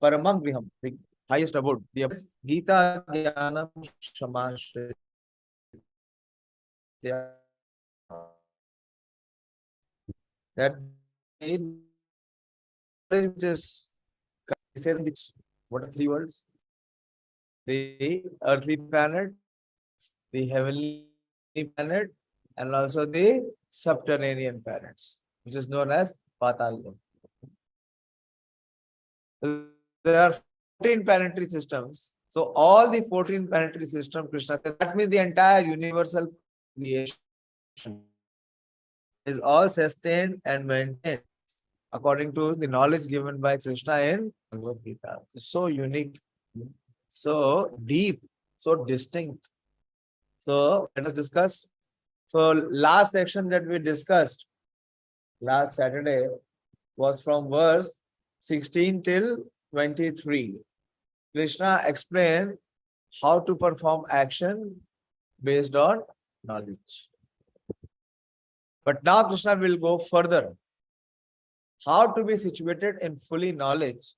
Paramam Griham, the highest abode. The Gita Jnanam Samashritya. That which is, what are three words? The earthly planet, the heavenly planet, and also the subterranean planets, which is known as Patal. There are 14 planetary systems. So all the 14 planetary system, Krishna said, that means the entire universal creation is all sustained and maintained according to the knowledge given by Krishna in Bhagavad Gita. It's so unique, so deep, so distinct. So let us discuss. So last section that we discussed last Saturday was from verse 16 till 23. Krishna explained how to perform action based on knowledge. But now Krishna will go further. How to be situated in fully knowledge,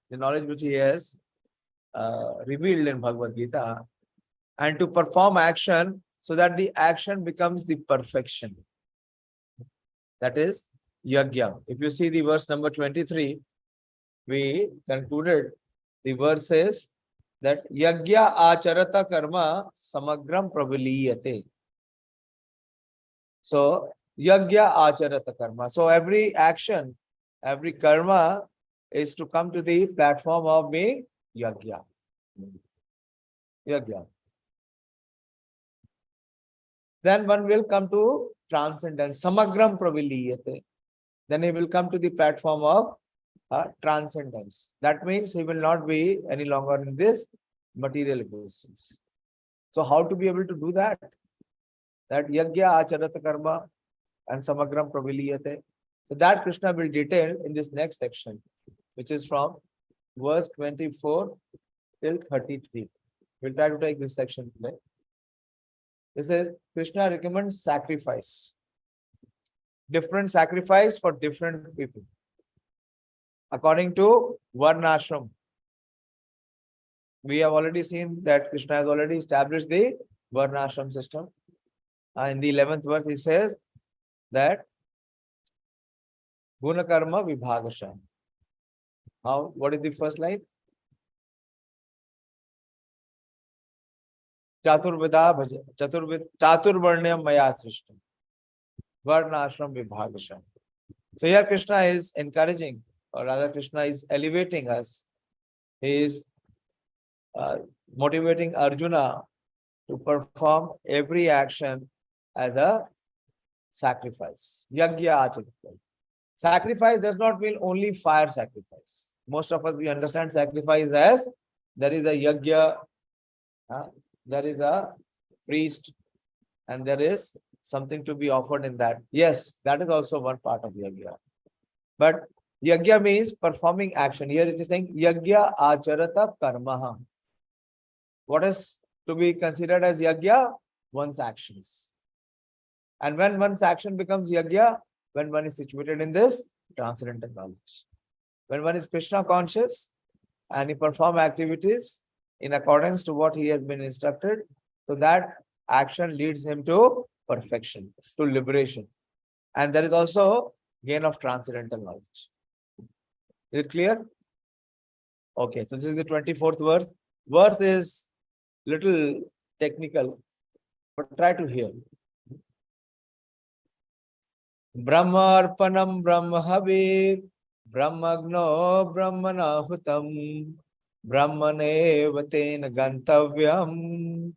the knowledge which he has revealed in Bhagavad Gita, and to perform action so that the action becomes the perfection. That is Yajna. If you see the verse number 23, we concluded the verse says that Yajna acharata karma samagram praviliyate. So Yajna acharata karma. So every action, every karma is to come to the platform of being Yajna. Yajna. Then one will come to transcendence. Samagram praviliyate. Then he will come to the platform of transcendence. That means he will not be any longer in this material existence. So how to be able to do that? That Yajna acharata karma and samagram praviliyate. So that Krishna will detail in this next section, which is from verse 24 till 33. We'll try to take this section today. This is Krishna recommends sacrifice. Different sacrifice for different people. According to Varnashram. We have already seen that Krishna has already established the Varnashram system. In the 11th verse, he says that Guna Karma Vibhagasha. How? What is the first line? Chaturvarnyam Maya Srishtam. Varnashram Vibhagasha. So here Krishna is encouraging, or rather Krishna is elevating us. He is motivating Arjuna to perform every action as a sacrifice. Yajna acharata. Sacrifice does not mean only fire sacrifice. Most of us, we understand sacrifice as there is a yajna, there is a priest, and there is something to be offered in that. Yes, that is also one part of yajna. But yajna means performing action. Here it is saying yajna acharata karma. What is to be considered as yajna? One's actions. And when one's action becomes yajna, when one is situated in this transcendental knowledge. When one is Krishna conscious and he performs activities in accordance to what he has been instructed, so that action leads him to perfection, to liberation. And there is also gain of transcendental knowledge. Is it clear? Okay, so this is the 24th verse. Verse is little technical, but try to hear. Brahmarpanam Brahmahavi Brahmagno Brahmanahutam Brahmanevate Gantavyam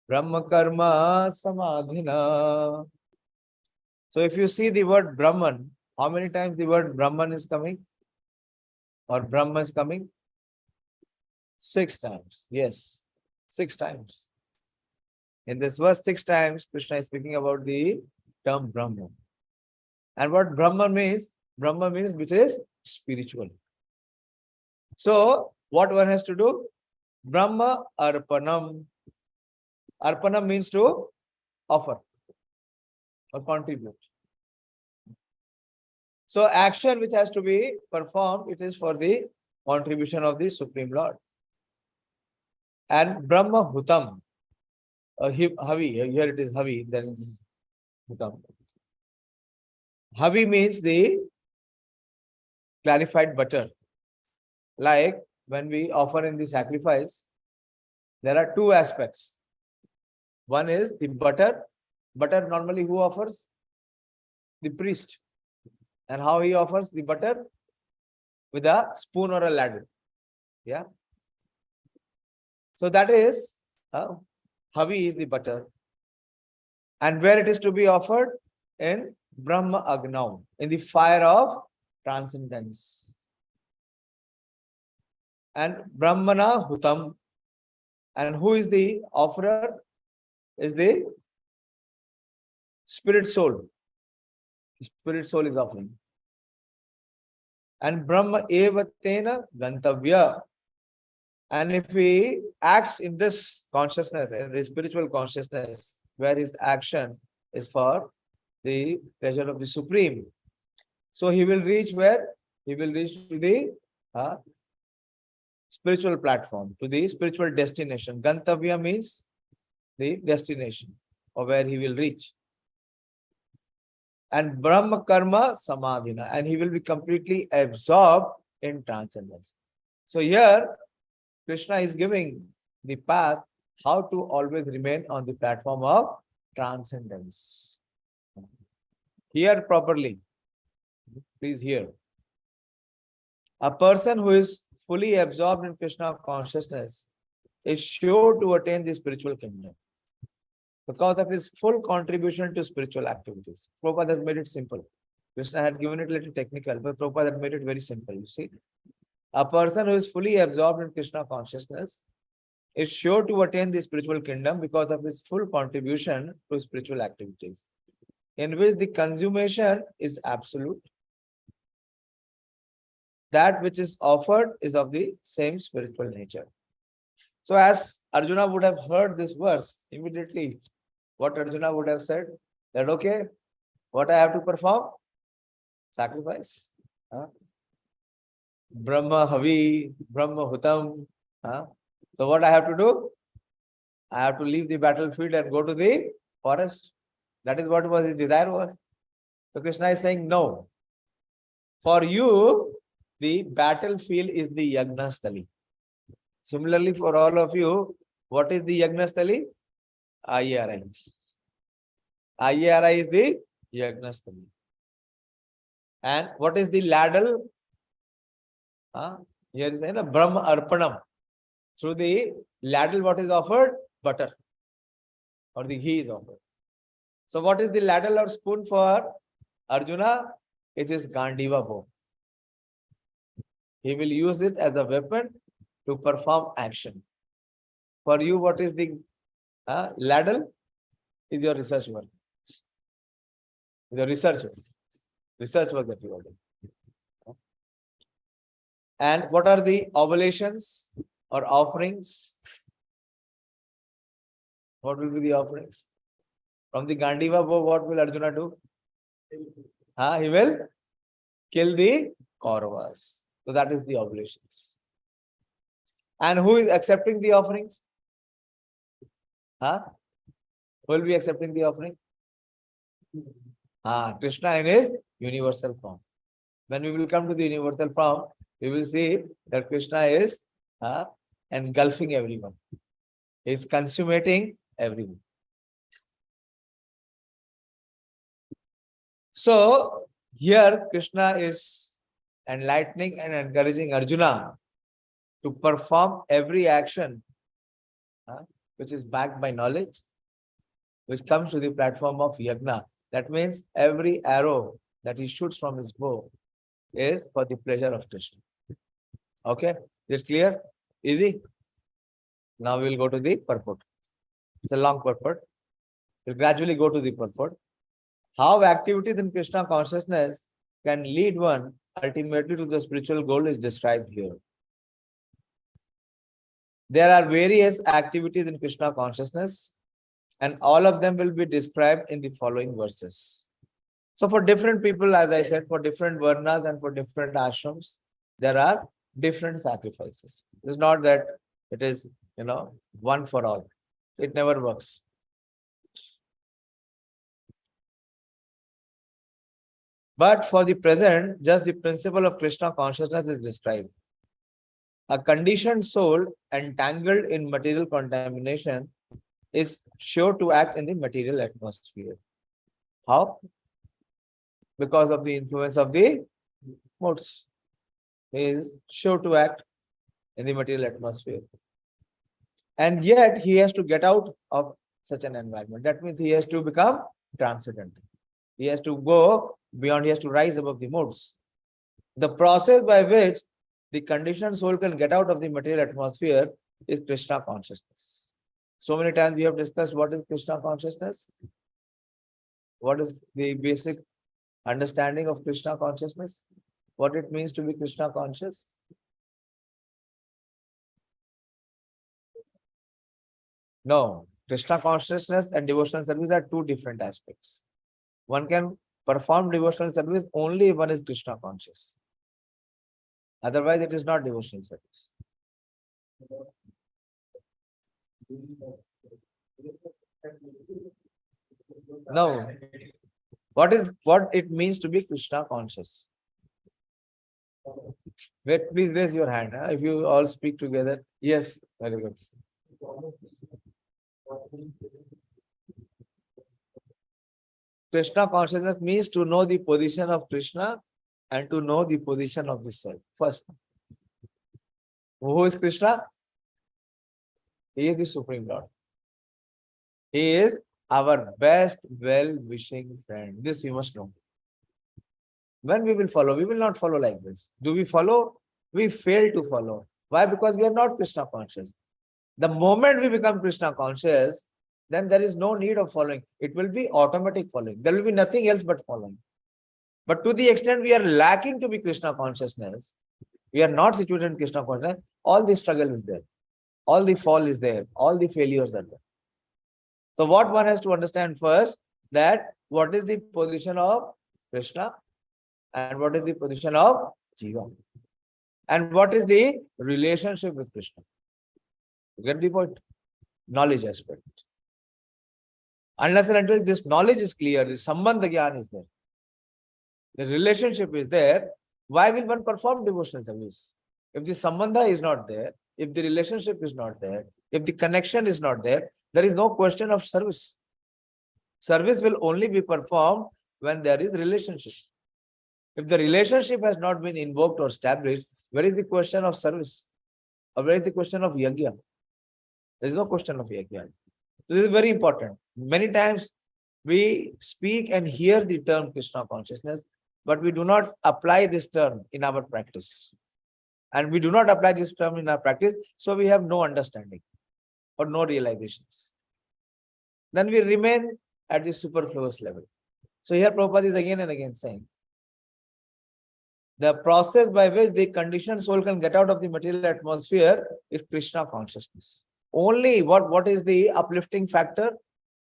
Brahma Karma Samadhina. So if you see the word Brahman, how many times the word Brahman is coming? Or Brahma is coming? 6 times. Yes, 6 times. In this verse, 6 times, Krishna is speaking about the term Brahman. And what Brahman means which is spiritual. So, what one has to do? Brahma Arpanam. Arpanam means to offer or contribute. So, action which has to be performed, it is for the contribution of the Supreme Lord. And Brahma Hutam, Havi, here it is Havi, then it is Hutam. Havi means the clarified butter. Like when we offer in the sacrifice, there are two aspects. One is the butter. Butter normally who offers? The priest. And how he offers the butter? With a spoon or a ladle. Yeah. So that is, Havi is the butter. And where it is to be offered? In Brahma Agnav, in the fire of transcendence. And Brahmana Hutam. And who is the offerer? Is the spirit soul. Spirit soul is offering. And Brahma Evatena Gantavya. And if he acts in this consciousness, in the spiritual consciousness, where his action is for the pleasure of the Supreme, so he will reach where? He will reach to the spiritual platform, to the spiritual destination. Gantavya means the destination, or where he will reach. And Brahma Karma Samadhina, and he will be completely absorbed in transcendence. So here, Kṛṣṇa is giving the path how to always remain on the platform of transcendence. Hear properly. Please hear. A person who is fully absorbed in Kṛṣṇa consciousness is sure to attain the spiritual kingdom because of his full contribution to spiritual activities. Prabhupada has made it simple. Kṛṣṇa had given it a little technical, but Prabhupada had made it very simple. You see, a person who is fully absorbed in Kṛṣṇa consciousness is sure to attain the spiritual kingdom because of his full contribution to spiritual activities, in which the consummation is absolute. That which is offered is of the same spiritual nature. So as Arjuna would have heard this verse, immediately what Arjuna would have said, that okay, what I have to perform? Sacrifice. Brahma Havi, Brahma Hutam. So what I have to do? I have to leave the battlefield and go to the forest. That is what was his desire was. So Kṛṣṇa is saying, no. For you, the battlefield is the Yagnastali. Similarly, for all of you, what is the Yagnastali? IARI. IARI is the Yagnastali. And what is the ladle? Here is Brahma Arpanam. Through the ladle, what is offered? Butter. Or the ghee is offered. So what is the ladle or spoon for Arjuna? It is Gandiva bow. He will use it as a weapon to perform action. For you, what is the ladle? Is your research work. Your research work. Research work that you are doing. And what are the oblations or offerings? What will be the offerings? From the Gandiva bow, what will Arjuna do? He will kill the Kauravas. So that is the oblations. And who is accepting the offerings? Who will be accepting the offering? Kṛṣṇa in his universal form. When we will come to the universal form, we will see that Kṛṣṇa is engulfing everyone. He is consummating everyone. So here Kṛṣṇa is enlightening and encouraging Arjuna to perform every action which is backed by knowledge, which comes to the platform of yagna. That means every arrow that he shoots from his bow is for the pleasure of Kṛṣṇa. Okay, is it clear? Easy? Now we will go to the purport. It's a long purport. We'll gradually go to the purport. How activities in Kṛṣṇa consciousness can lead one ultimately to the spiritual goal is described here. There are various activities in Kṛṣṇa consciousness, and all of them will be described in the following verses. So for different people, as I said, for different varnas and for different ashrams, there are different sacrifices. It's not that it is, one for all. It never works. But for the present, just the principle of Krishna consciousness is described. A conditioned soul entangled in material contamination is sure to act in the material atmosphere. How? Because of the influence of the modes. He is sure to act in the material atmosphere. And yet he has to get out of such an environment. That means he has to become transcendental. He has to go beyond, he has to rise above the modes. The process by which the conditioned soul can get out of the material atmosphere is Krishna consciousness. So many times we have discussed what is Krishna consciousness. What is the basic understanding of Krishna consciousness? What it means to be Krishna conscious? No, Krishna consciousness and devotional service are two different aspects. One can perform devotional service only if one is Krishna conscious. Otherwise, it is not devotional service. No. What it means to be Krishna conscious? Wait, please raise your hand. If you all speak together. Yes, very good. Krishna consciousness means to know the position of Krishna and to know the position of the self. First, who is Krishna? He is the Supreme Lord. He is our best well-wishing friend. This we must know. When we will follow, we will not follow like this. Do we follow? We fail to follow. Why? Because we are not Krishna conscious. The moment we become Krishna conscious, then there is no need of following. It will be automatic following. There will be nothing else but following. But to the extent we are lacking to be Krishna consciousness, we are not situated in Krishna consciousness, all the struggle is there. All the fall is there. All the failures are there. So what one has to understand first, that what is the position of Krishna and what is the position of Jiva. And what is the relationship with Krishna. You get the point? Knowledge aspect. Unless and until this knowledge is clear, the sambandha gyan is there, the relationship is there, why will one perform devotional service? If the sambandha is not there, if the relationship is not there, if the connection is not there, there is no question of service. Service will only be performed when there is relationship. If the relationship has not been invoked or established, where is the question of service? Or where is the question of yajna? There is no question of yajna. So this is very important. Many times we speak and hear the term Krishna consciousness, but we do not apply this term in our practice. And we do not apply this term in our practice, so we have no understanding or no realizations. Then we remain at the superfluous level. So here Prabhupada is again and again saying, the process by which the conditioned soul can get out of the material atmosphere is Krishna consciousness. Only what is the uplifting factor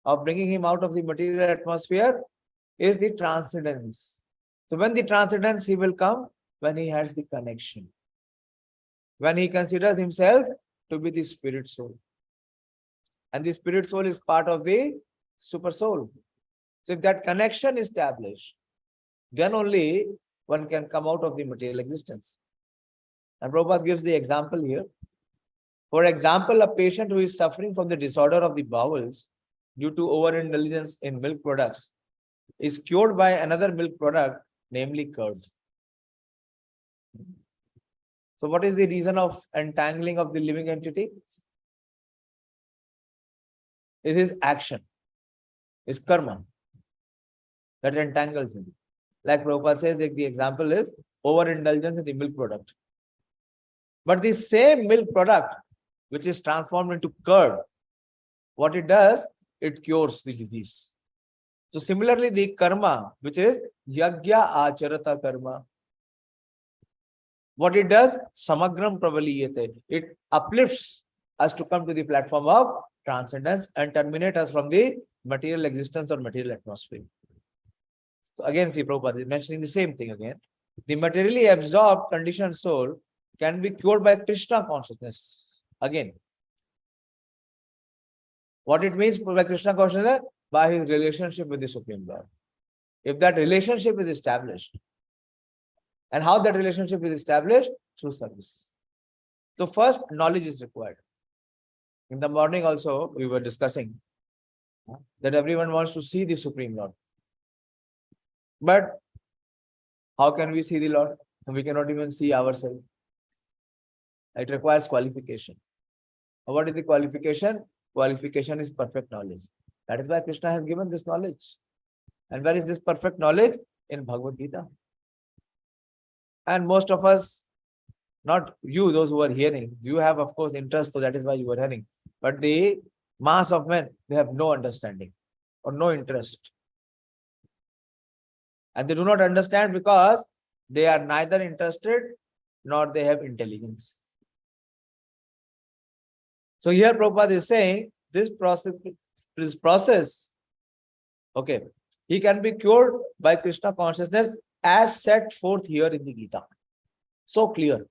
of bringing him out of the material atmosphere is the transcendence. So when the transcendence he will come, when he has the connection. When he considers himself to be the spirit soul. And the spirit soul is part of the super soul. So if that connection is established, then only one can come out of the material existence. And Prabhupada gives the example here. For example, a patient who is suffering from the disorder of the bowels due to overindulgence in milk products is cured by another milk product, namely curd. So what is the reason of entangling of the living entity? It is action. It's karma that entangles him. Like Prabhupada says, the example is overindulgence in the milk product. But the same milk product, which is transformed into curd, what it does, it cures the disease. So similarly, the karma, which is yagya acharata karma, what it does, samagram pravaliyate, it uplifts us to come to the platform of transcendence and terminate us from the material existence or material atmosphere. So again, see Prabhupada is mentioning the same thing again. The materially absorbed conditioned soul can be cured by Kṛṣṇa consciousness. Again, what it means by Kṛṣṇa consciousness? By his relationship with the Supreme Lord. If that relationship is established, and how that relationship is established? Through service. So first, knowledge is required. In the morning also, we were discussing that everyone wants to see the Supreme Lord. But how can we see the Lord? We cannot even see ourselves. It requires qualification. What is the qualification? Qualification is perfect knowledge. That is why Kṛṣṇa has given this knowledge. And where is this perfect knowledge? In Bhagavad Gita. And most of us, not you, those who are hearing, you have of course interest, so that is why you are hearing. But the mass of men, they have no understanding or no interest. And they do not understand because they are neither interested nor they have intelligence. So here Prabhupada is saying this process, okay, he can be cured by Kṛṣṇa consciousness as set forth here in the Gita. So clear.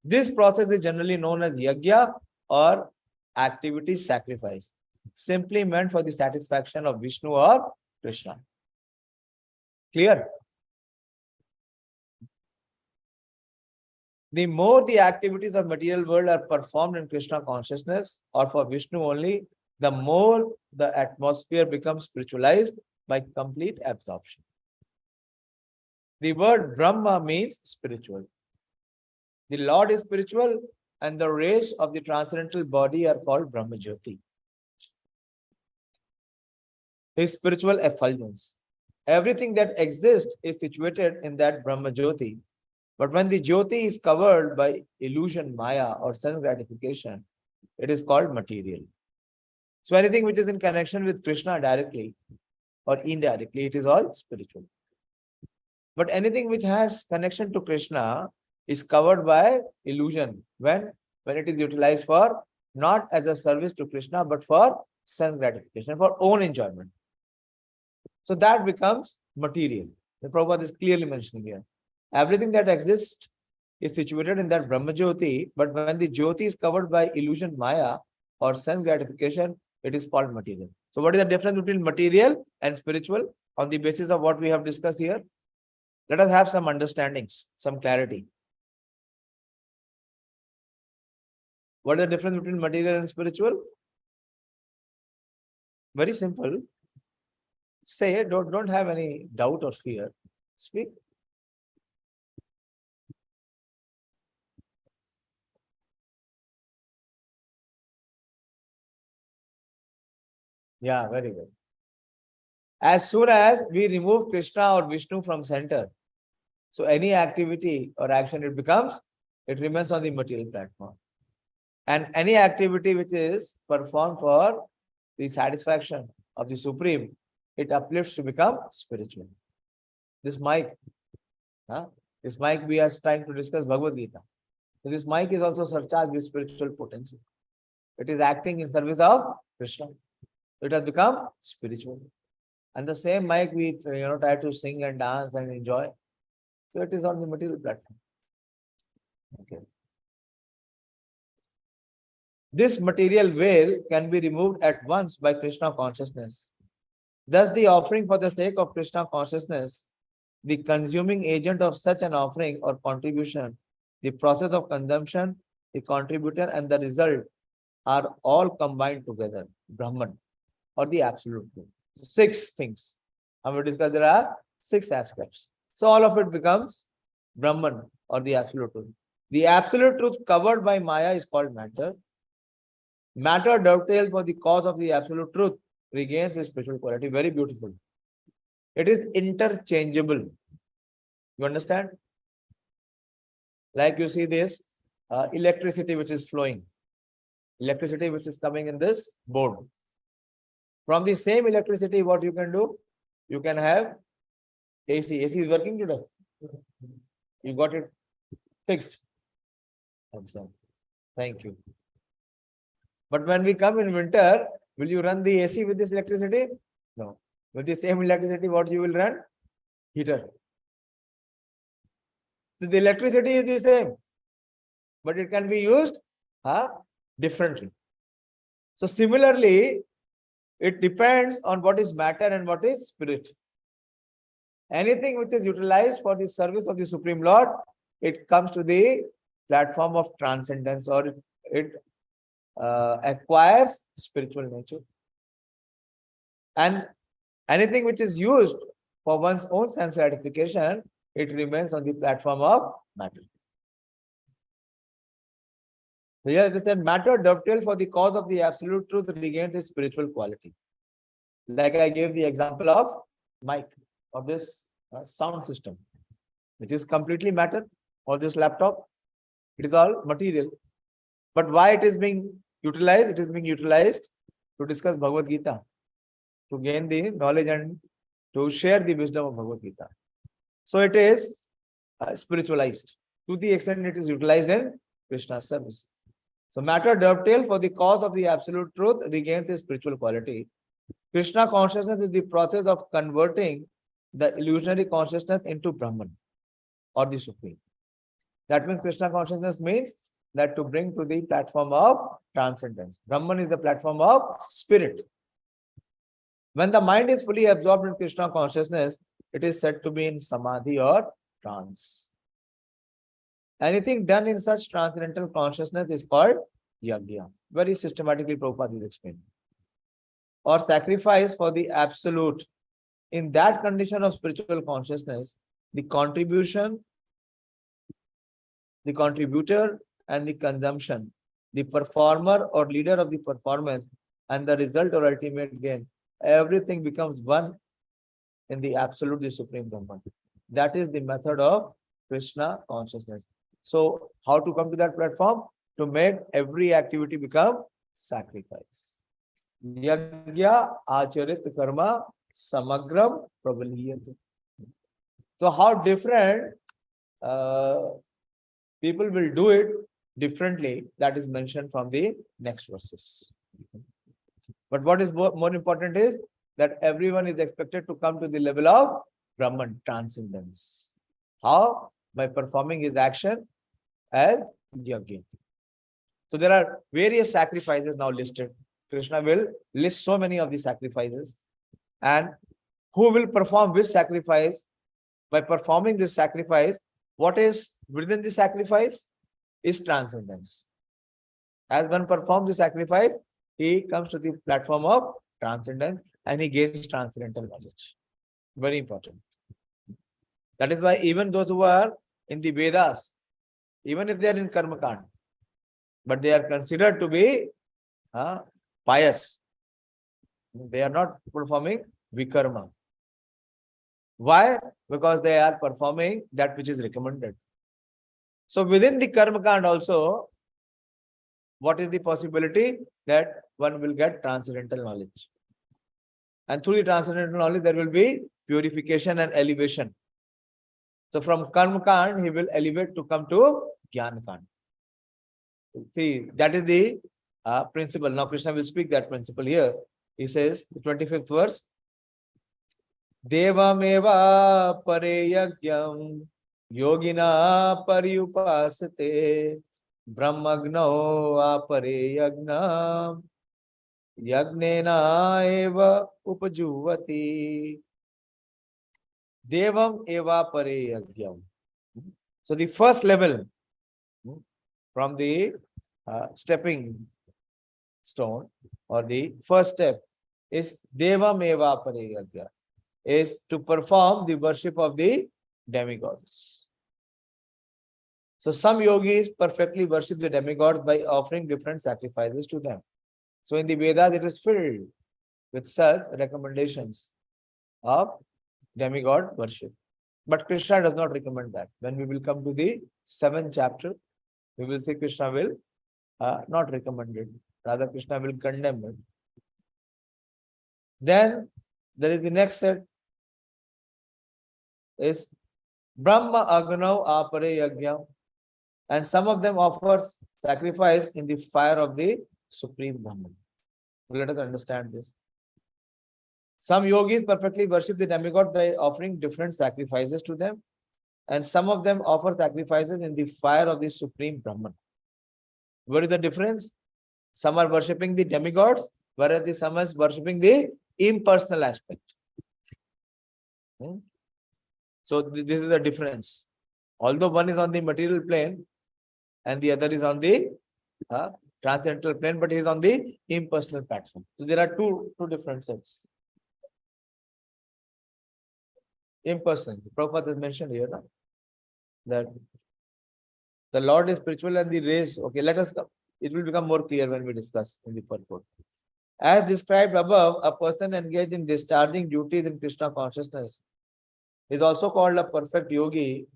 This process is generally known as yagya or activity sacrifice, simply meant for the satisfaction of Vishnu or Kṛṣṇa. Clear? The more the activities of material world are performed in Kṛṣṇa consciousness or for Vishnu only, the more the atmosphere becomes spiritualized by complete absorption. The word Brahma means spiritual. The Lord is spiritual and the rays of the transcendental body are called Brahma Jyoti. His spiritual effulgence. Everything that exists is situated in that Brahma Jyoti. But when the Jyoti is covered by illusion, Maya or sense gratification, it is called material. So anything which is in connection with Kṛṣṇa directly or indirectly, it is all spiritual. But anything which has connection to Kṛṣṇa is covered by illusion when it is utilized for not as a service to Kṛṣṇa, but for sense gratification, for own enjoyment. So that becomes material. The Prabhupada is clearly mentioning here. Everything that exists is situated in that Brahma Jyoti, but when the Jyoti is covered by illusion, Maya or sense gratification, it is called material. So what is the difference between material and spiritual on the basis of what we have discussed here? Let us have some understandings, some clarity. What is the difference between material and spiritual? Very simple. Say, don't have any doubt or fear. Speak. Yeah, very good. As soon as we remove Kṛṣṇa or Vishnu from center, so any activity or action it remains on the material platform. And any activity which is performed for the satisfaction of the Supreme, it uplifts to become spiritual. This mic we are trying to discuss Bhagavad Gita. So this mic is also surcharged with spiritual potency. It is acting in service of Kṛṣṇa. It has become spiritual. And the same mic we try to sing and dance and enjoy. So it is on the material platform. Okay. This material veil can be removed at once by Kṛṣṇa consciousness. Thus, the offering for the sake of Kṛṣṇa consciousness, the consuming agent of such an offering or contribution, the process of consumption, the contributor and the result are all combined together. Brahman or the absolute truth. 6 things. I will discuss there are 6 aspects. So all of it becomes Brahman or the absolute truth. The absolute truth covered by Maya is called matter. Matter dovetails for the cause of the absolute truth, regains its spiritual quality. Very beautiful. It is interchangeable. You understand? Like you see this electricity which is flowing. Electricity which is coming in this board. From the same electricity, what you can do? You can have AC. AC is working today. You got it fixed. Thank you. But when we come in winter, will you run the AC with this electricity? No. With the same electricity, what you will run? Heater. So the electricity is the same, but it can be used differently. So similarly, it depends on what is matter and what is spirit. Anything which is utilized for the service of the Supreme Lord, it comes to the platform of transcendence, or it acquires spiritual nature. And anything which is used for one's own sense gratification, it remains on the platform of matter. So here it is that matter dovetail for the cause of the absolute truth regains its spiritual quality. Like I gave the example of mic, of this sound system, which is completely matter, or this laptop, it is all material. But why it is being utilized? It is being utilized to discuss Bhagavad Gita, to gain the knowledge and to share the wisdom of Bhagavad Gita. So it is spiritualized to the extent it is utilized in Krishna's service. So matter dovetail for the cause of the absolute truth regains its spiritual quality. Krishna consciousness is the process of converting the illusionary consciousness into Brahman, or the Supreme. That means Krishna consciousness means that to bring to the platform of transcendence. Brahman is the platform of spirit. When the mind is fully absorbed in Krishna consciousness, it is said to be in samadhi or trance. Anything done in such transcendental consciousness is called yajna. Very systematically Prabhupada is explaining. Or sacrifice for the absolute. In that condition of spiritual consciousness, the contribution, the contributor, and the consumption, the performer or leader of the performance, and the result or ultimate gain, everything becomes one in the absolute, the Supreme Brahman. That is the method of Krishna consciousness. So how to come to that platform? To make every activity become sacrifice. Yajna acharit karma samagram prabaliyate. So how different people will do it differently, that is mentioned from the next verses. But what is more important is that everyone is expected to come to the level of Brahman, transcendence. How? By performing his action as yajna. So there are various sacrifices now listed. Krishna will list so many of the sacrifices, and who will perform which sacrifice. By performing this sacrifice, what is within the sacrifice is transcendence. As one performs the sacrifice, he comes to the platform of transcendence and he gains transcendental knowledge. Very important. That is why even those who are in the Vedas, even if they are in Karma Kand, but they are considered to be pious, they are not performing Vikarma. Why? Because they are performing that which is recommended. So within the Karma Kand also, what is the possibility? That one will get transcendental knowledge. And through the transcendental knowledge, there will be purification and elevation. So from Karma Kand, he will elevate to come to Jnana Kand. See, that is the principle. Now Krishna will speak that principle here. He says, the 25th verse, Devameva pare yagyam yogina paryupasate brahmagno apare yagnam yagnena eva upajuvati. Devam eva pare yagyam. So the first level from the stepping stone, or the first step, is Devam eva pare yagyam, is to perform the worship of the demigods. So some yogis perfectly worship the demigods by offering different sacrifices to them. So in the Vedas, it is filled with such recommendations of demigod worship. But Krishna does not recommend that. When we will come to the 7th chapter, we will see Krishna will not recommend it. Rather, Krishna will condemn it. Then there is the next set, is Brahma Agnav Apare Yajna, and some of them offer sacrifice in the fire of the Supreme Brahman. Let us understand this. Some yogis perfectly worship the demigod by offering different sacrifices to them. and some of them offer sacrifices in the fire of the Supreme Brahman. What is the difference? Some are worshipping the demigods, whereas the some is worshipping the impersonal aspect. So this is the difference. Although one is on the material plane and the other is on the transcendental plane, but he is on the impersonal platform. So there are two different sets. Impersonal. Prabhupada has mentioned here that the Lord is spiritual and the rays. Okay, let us come. It will become more clear when we discuss in the purport. As described above, a person engaged in discharging duties in Kṛṣṇa consciousness is also called a perfect yogi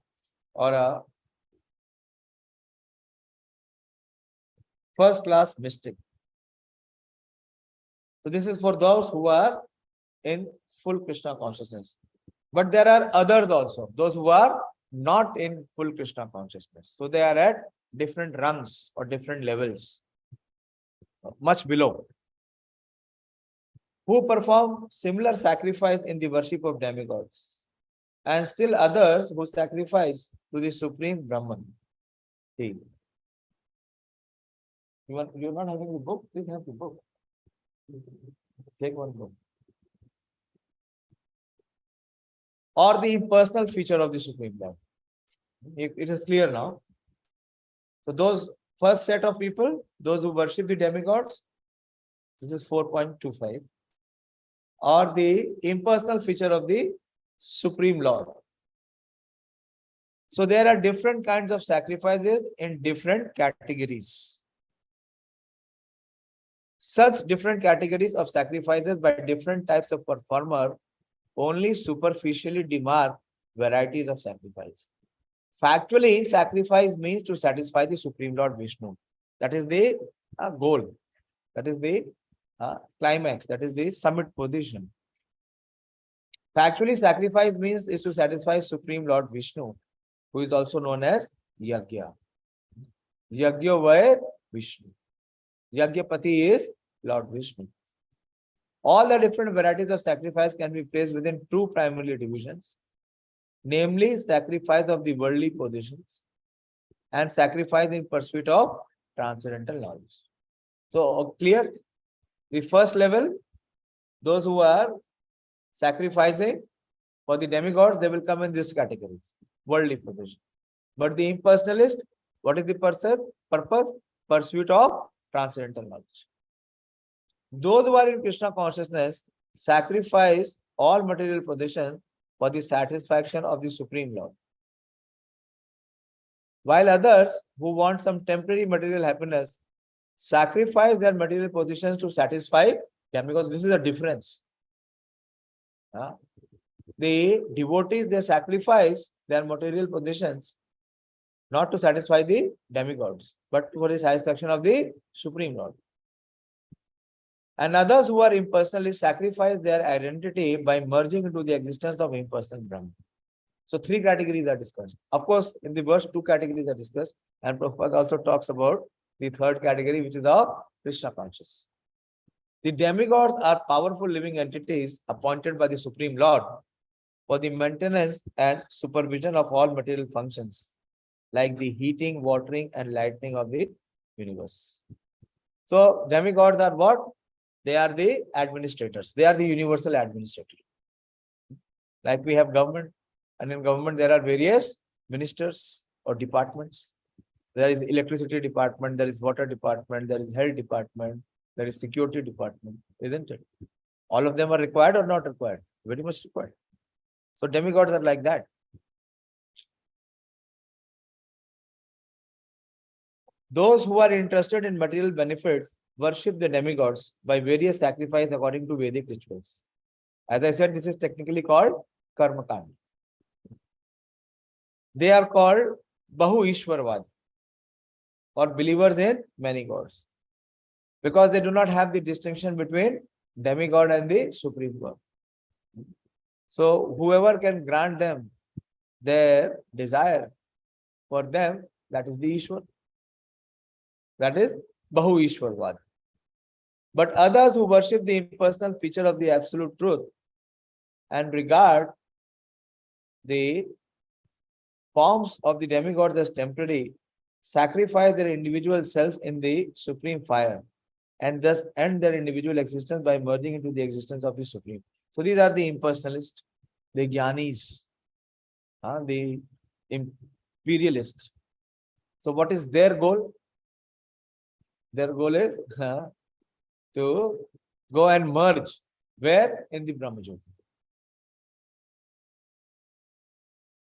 or a first class mystic. So this is for those who are in full Kṛṣṇa consciousness. But there are others also, those who are not in full Kṛṣṇa consciousness. So they are at different rungs or different levels, much below, who perform similar sacrifice in the worship of demigods, and still others who sacrifice to the Supreme Brahman. See, you're not having the book? Please have the book. Take one book. Or the impersonal feature of the Supreme Lord. It is clear now. So those first set of people, those who worship the demigods, which is 4.25, or the impersonal feature of the Supreme Lord. So there are different kinds of sacrifices in different categories. Such different categories of sacrifices by different types of performer only superficially demark varieties of sacrifice. Factually, sacrifice means to satisfy the Supreme Lord Vishnu. That is the goal. That is the climax. That is the summit position. Factually, sacrifice means is to satisfy Supreme Lord Vishnu, who is also known as Yajna. Yajna vai Vishnu. Yajnapati is Lord Vishnu. All the different varieties of sacrifice can be placed within two primary divisions, namely sacrifice of the worldly positions and sacrifice in pursuit of transcendental knowledge. So clear? The first level, those who are sacrificing for the demigods, they will come in this category, worldly position. But the impersonalist, what is the purpose? Pursuit of transcendental knowledge. Those who are in Kṛṣṇa consciousness sacrifice all material possessions for the satisfaction of the Supreme Lord. While others who want some temporary material happiness sacrifice their material possessions to satisfy demigods. This is a difference. The devotees, they sacrifice their material possessions not to satisfy the demigods, but for the satisfaction of the Supreme Lord. And others who are impersonally sacrifice their identity by merging into the existence of impersonal Brahman. So three categories are discussed. Of course, in the verse, two categories are discussed. And Prabhupada also talks about the third category, which is of Kṛṣṇa conscious. The demigods are powerful living entities appointed by the Supreme Lord for the maintenance and supervision of all material functions, like the heating, watering, and lightning of the universe. So demigods are what? They are the administrators. They are the universal administrator. Like we have government, and in government there are various ministers or departments. There is electricity department, there is water department, there is health department, there is security department, isn't it? All of them are required or not required? Very much required. So demigods are like that. Those who are interested in material benefits worship the demigods by various sacrifices according to Vedic rituals. As I said, this is technically called Karma Kanda. They are called Bahu Ishwarvad, or believers in many gods, because they do not have the distinction between demigod and the Supreme God. So whoever can grant them their desire for them, that is the Ishwar. That is Bahu Ishwarvad. But others who worship the impersonal feature of the absolute truth and regard the Forms of the demigods as temporary sacrifice their individual self in the supreme fire and thus end their individual existence by merging into the existence of the supreme. So these are the impersonalists, the jnanis, the imperialists. So what is their goal? Their goal is to go and merge. Where? In the Brahmajyoti.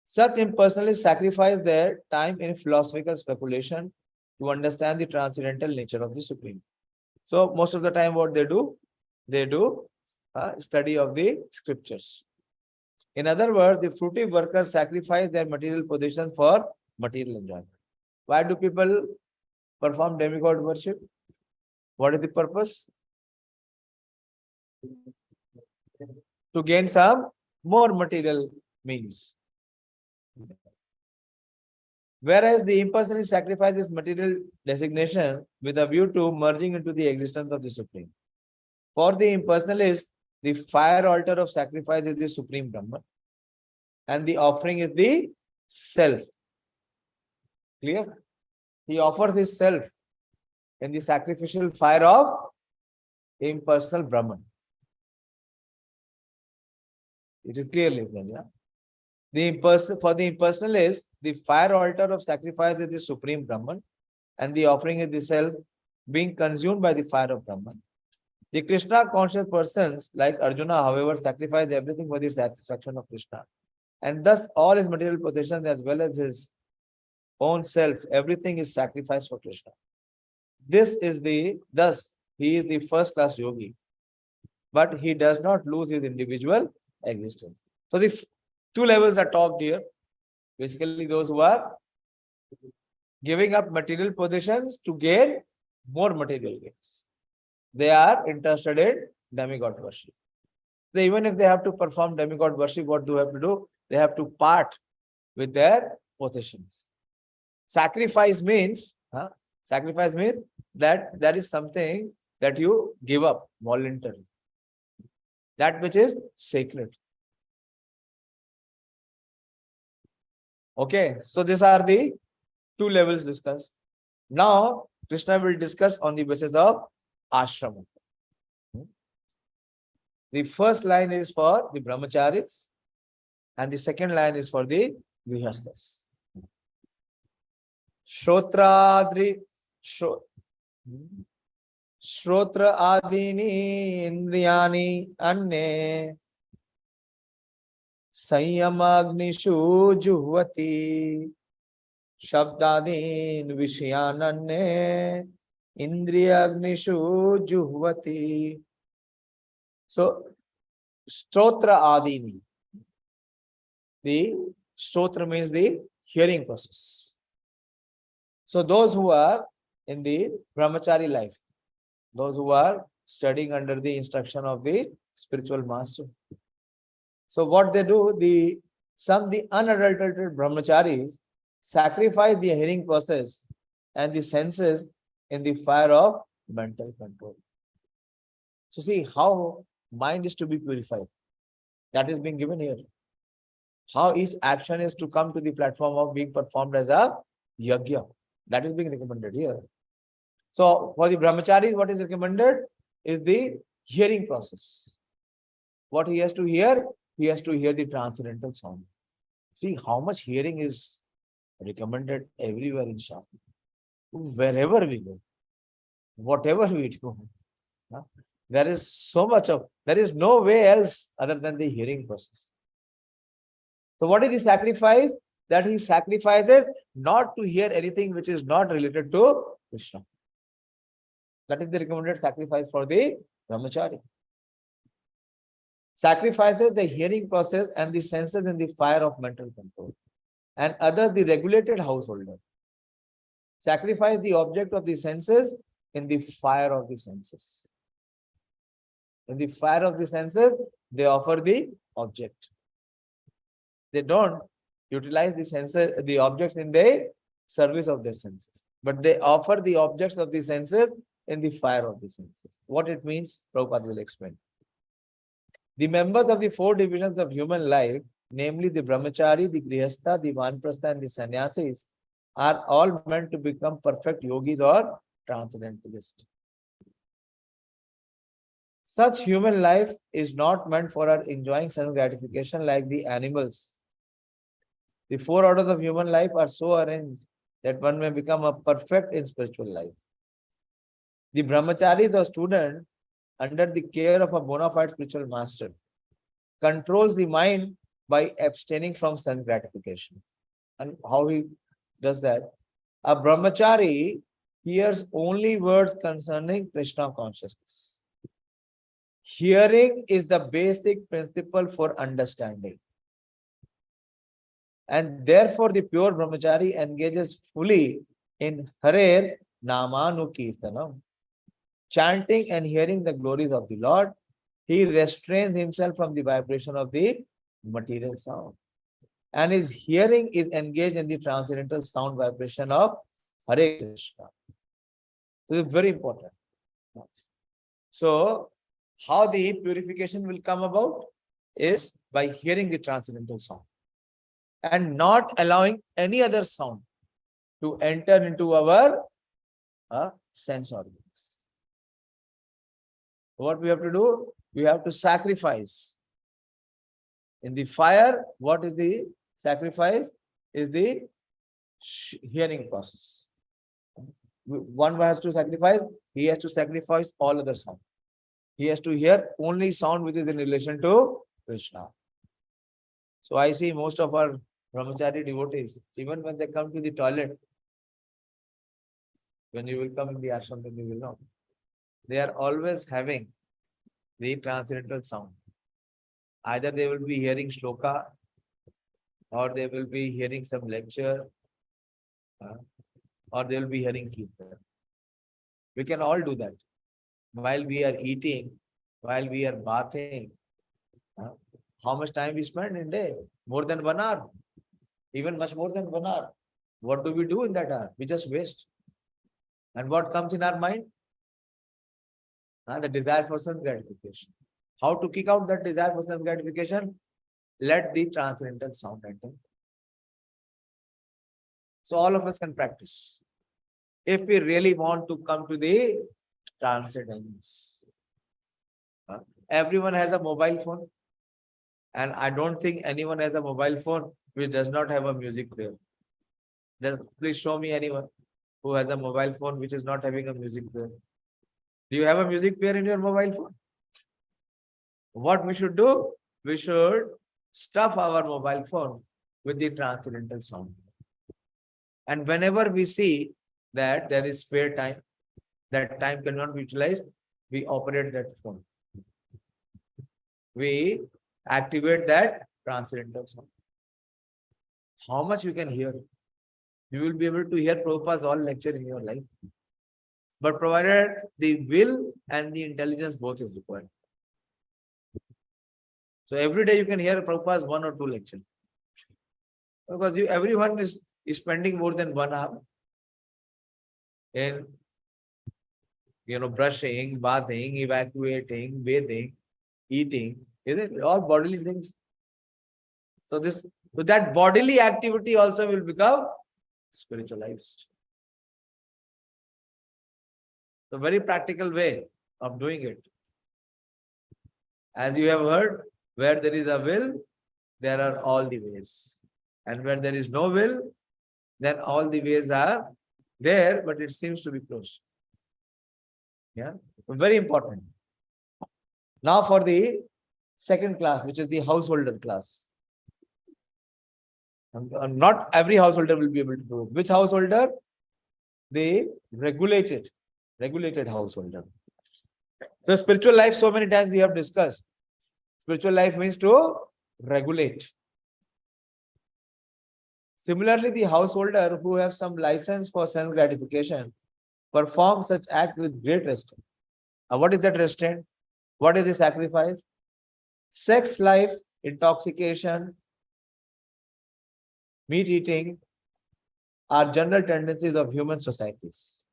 Such impersonalists sacrifice their time in philosophical speculation to understand the transcendental nature of the Supreme. So most of the time what they do study of the scriptures. In other words, the fruitive workers sacrifice their material possessions for material enjoyment. Why do people perform demigod worship? What is the purpose? To gain some more material means. Whereas the impersonalist sacrifices material designation with a view to merging into the existence of the Supreme. For the impersonalist, the fire altar of sacrifice is the Supreme Brahman, and the offering is the self. Clear? He offers his self in the sacrificial fire of impersonal Brahman. It is clearly clear, yeah? For the impersonalist, the fire altar of sacrifice is the Supreme Brahman, and the offering is the self being consumed by the fire of Brahman. The Krishna conscious persons like Arjuna, however, sacrifice everything for the satisfaction of Krishna. And thus all his material possessions as well as his own self, everything is sacrificed for Krishna. Thus he is the first class yogi, but he does not lose his individual existence. So the two levels are talked here. Basically, those who are giving up material possessions to gain more material gains. They are interested in demigod worship. So even if they have to perform demigod worship, what do they have to do? They have to part with their possessions. Sacrifice means that there is something that you give up voluntarily. That which is sacred. Okay, so these are the two levels discussed. Now, Krishna will discuss on the basis of ashrama. The first line is for the brahmacharis, and the second line is for the grihasthas. Shrotra adini indriyani anne संयमाग्निषु जुह्वति शब्दादीन विषयानन्ने इंद्रियाग्निषु जुह्वति. So stotra adini, the stotra means the hearing process. So those who are in the brahmachari life, those who are studying under the instruction of the spiritual master. So what they do, the unadulterated brahmacharis sacrifice the hearing process and the senses in the fire of mental control. So see how mind is to be purified. That is being given here. How each action is to come to the platform of being performed as a yajna. That is being recommended here. So for the brahmacharis, what is recommended is the hearing process. What he has to hear? He has to hear the transcendental sound. See how much hearing is recommended everywhere in Shastra. Wherever we go, whatever we do, there is no way else other than the hearing process. So what is the sacrifice? That he sacrifices not to hear anything which is not related to Krishna. That is the recommended sacrifice for the brahmachari. Sacrifices the hearing process and the senses in the fire of mental control, and other the regulated householder. Sacrifice the object of the senses in the fire of the senses. In the fire of the senses, they offer the object. They don't utilize the objects in the service of their senses, but they offer the objects of the senses in the fire of the senses. What it means, Prabhupada will explain. The members of the four divisions of human life namely the brahmachari, the grihastha, the vanprastha, and the sannyasis, are all meant to become perfect yogis or transcendentalists. Such human life is not meant for our enjoying sense gratification like the animals. The four orders of human life are so arranged that one may become a perfect in spiritual life. The brahmachari, the student, under the care of a bona fide spiritual master, controls the mind by abstaining from sense gratification. And how he does that? A brahmachari hears only words concerning Kṛṣṇa consciousness. Hearing is the basic principle for understanding. And therefore, the pure brahmachari engages fully in Hare Namanukirtanam, chanting and hearing the glories of the Lord. He restrains himself from the vibration of the material sound. And his hearing is engaged in the transcendental sound vibration of Hare Kṛṣṇa. This is very important. So, how the purification will come about is by hearing the transcendental sound and not allowing any other sound to enter into our sense organs. What we have to do? We have to sacrifice. In the fire, what is the sacrifice? Is the hearing process. One has to sacrifice, he has to sacrifice all other sound. He has to hear only sound which is in relation to Kṛṣṇa. So I see most of our brahmachari devotees, even when they come to the toilet, when you will come in the ashram, then you will know, they are always having the transcendental sound. Either they will be hearing shloka, or they will be hearing some lecture, or they will be hearing kirtan. We can all do that. While we are eating, while we are bathing, how much time we spend in a day? More than 1 hour. Even much more than 1 hour. What do we do in that hour? We just waste. And what comes in our mind? The desire for sense gratification. How to kick out that desire for sense gratification? Let the transcendental sound enter. So all of us can practice. If we really want to come to the transcendence. Everyone has a mobile phone. And I don't think anyone has a mobile phone which does not have a music player. Please show me anyone who has a mobile phone which is not having a music player. Do you have a music player in your mobile phone? What we should do? We should stuff our mobile phone with the transcendental sound. And whenever we see that there is spare time, that time cannot be utilized, we operate that phone. We activate that transcendental sound. How much you can hear? You will be able to hear Prabhupada's all lecture in your life. But provided the will and the intelligence both is required. So every day you can hear Prabhupada's 1 or 2 lectures. Because everyone is spending more than 1 hour in brushing, bathing, evacuating, bathing, eating, isn't it? All bodily things. So that bodily activity also will become spiritualized. So very practical way of doing it. As you have heard, where there is a will, there are all the ways. And where there is no will, then all the ways are there, but it seems to be closed. Yeah, very important. Now for the second class, which is the householder class. Not every householder will be able to do it. Which householder? The regulated householder. So spiritual life, so many times we have discussed. Spiritual life means to regulate. Similarly, the householder who have some license for sense gratification perform such act with great restraint. What is that restraint? What is the sacrifice? Sex life, intoxication, meat eating are general tendencies of human societies.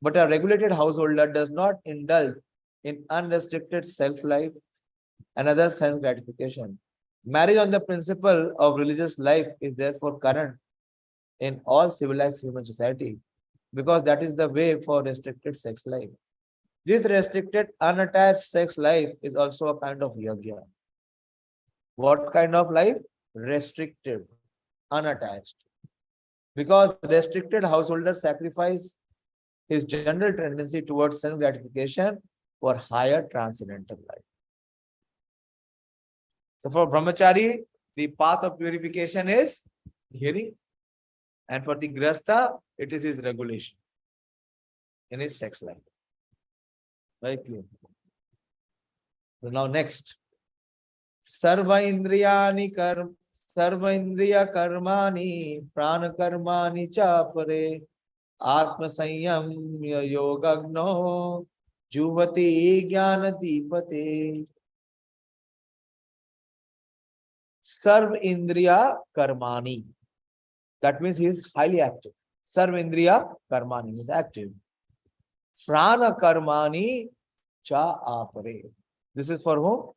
But a regulated householder does not indulge in unrestricted self-life and other sense gratification, Marriage on the principle of religious life is therefore current in all civilized human society because that is the way for restricted sex life. This restricted unattached sex life is also a kind of yajna. What kind of life? Restricted, unattached. Because restricted householders sacrifice his general tendency towards self gratification for higher transcendental life. So for brahmachari, the path of purification is hearing, and for the grasta, it is his regulation in his sex life. Very clear. So now next, sarva indriya karmani prana karmani cha pare atma samyamya yogagno juvati jnana dipate. Sarva indriya karmani. That means he is highly active. Sarva indriya karmani is active. Prana karmani cha apare. This is for whom?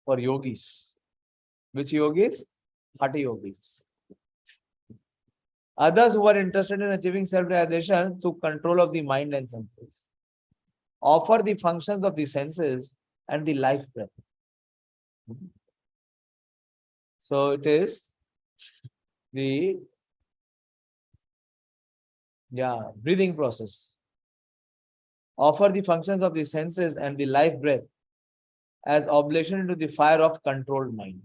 For yogis. Which yogis? Hatha yogis. Others who are interested in achieving self-realization through control of the mind and senses. Offer the functions of the senses and the life breath. So it is the breathing process. Offer the functions of the senses and the life breath as oblation into the fire of controlled mind.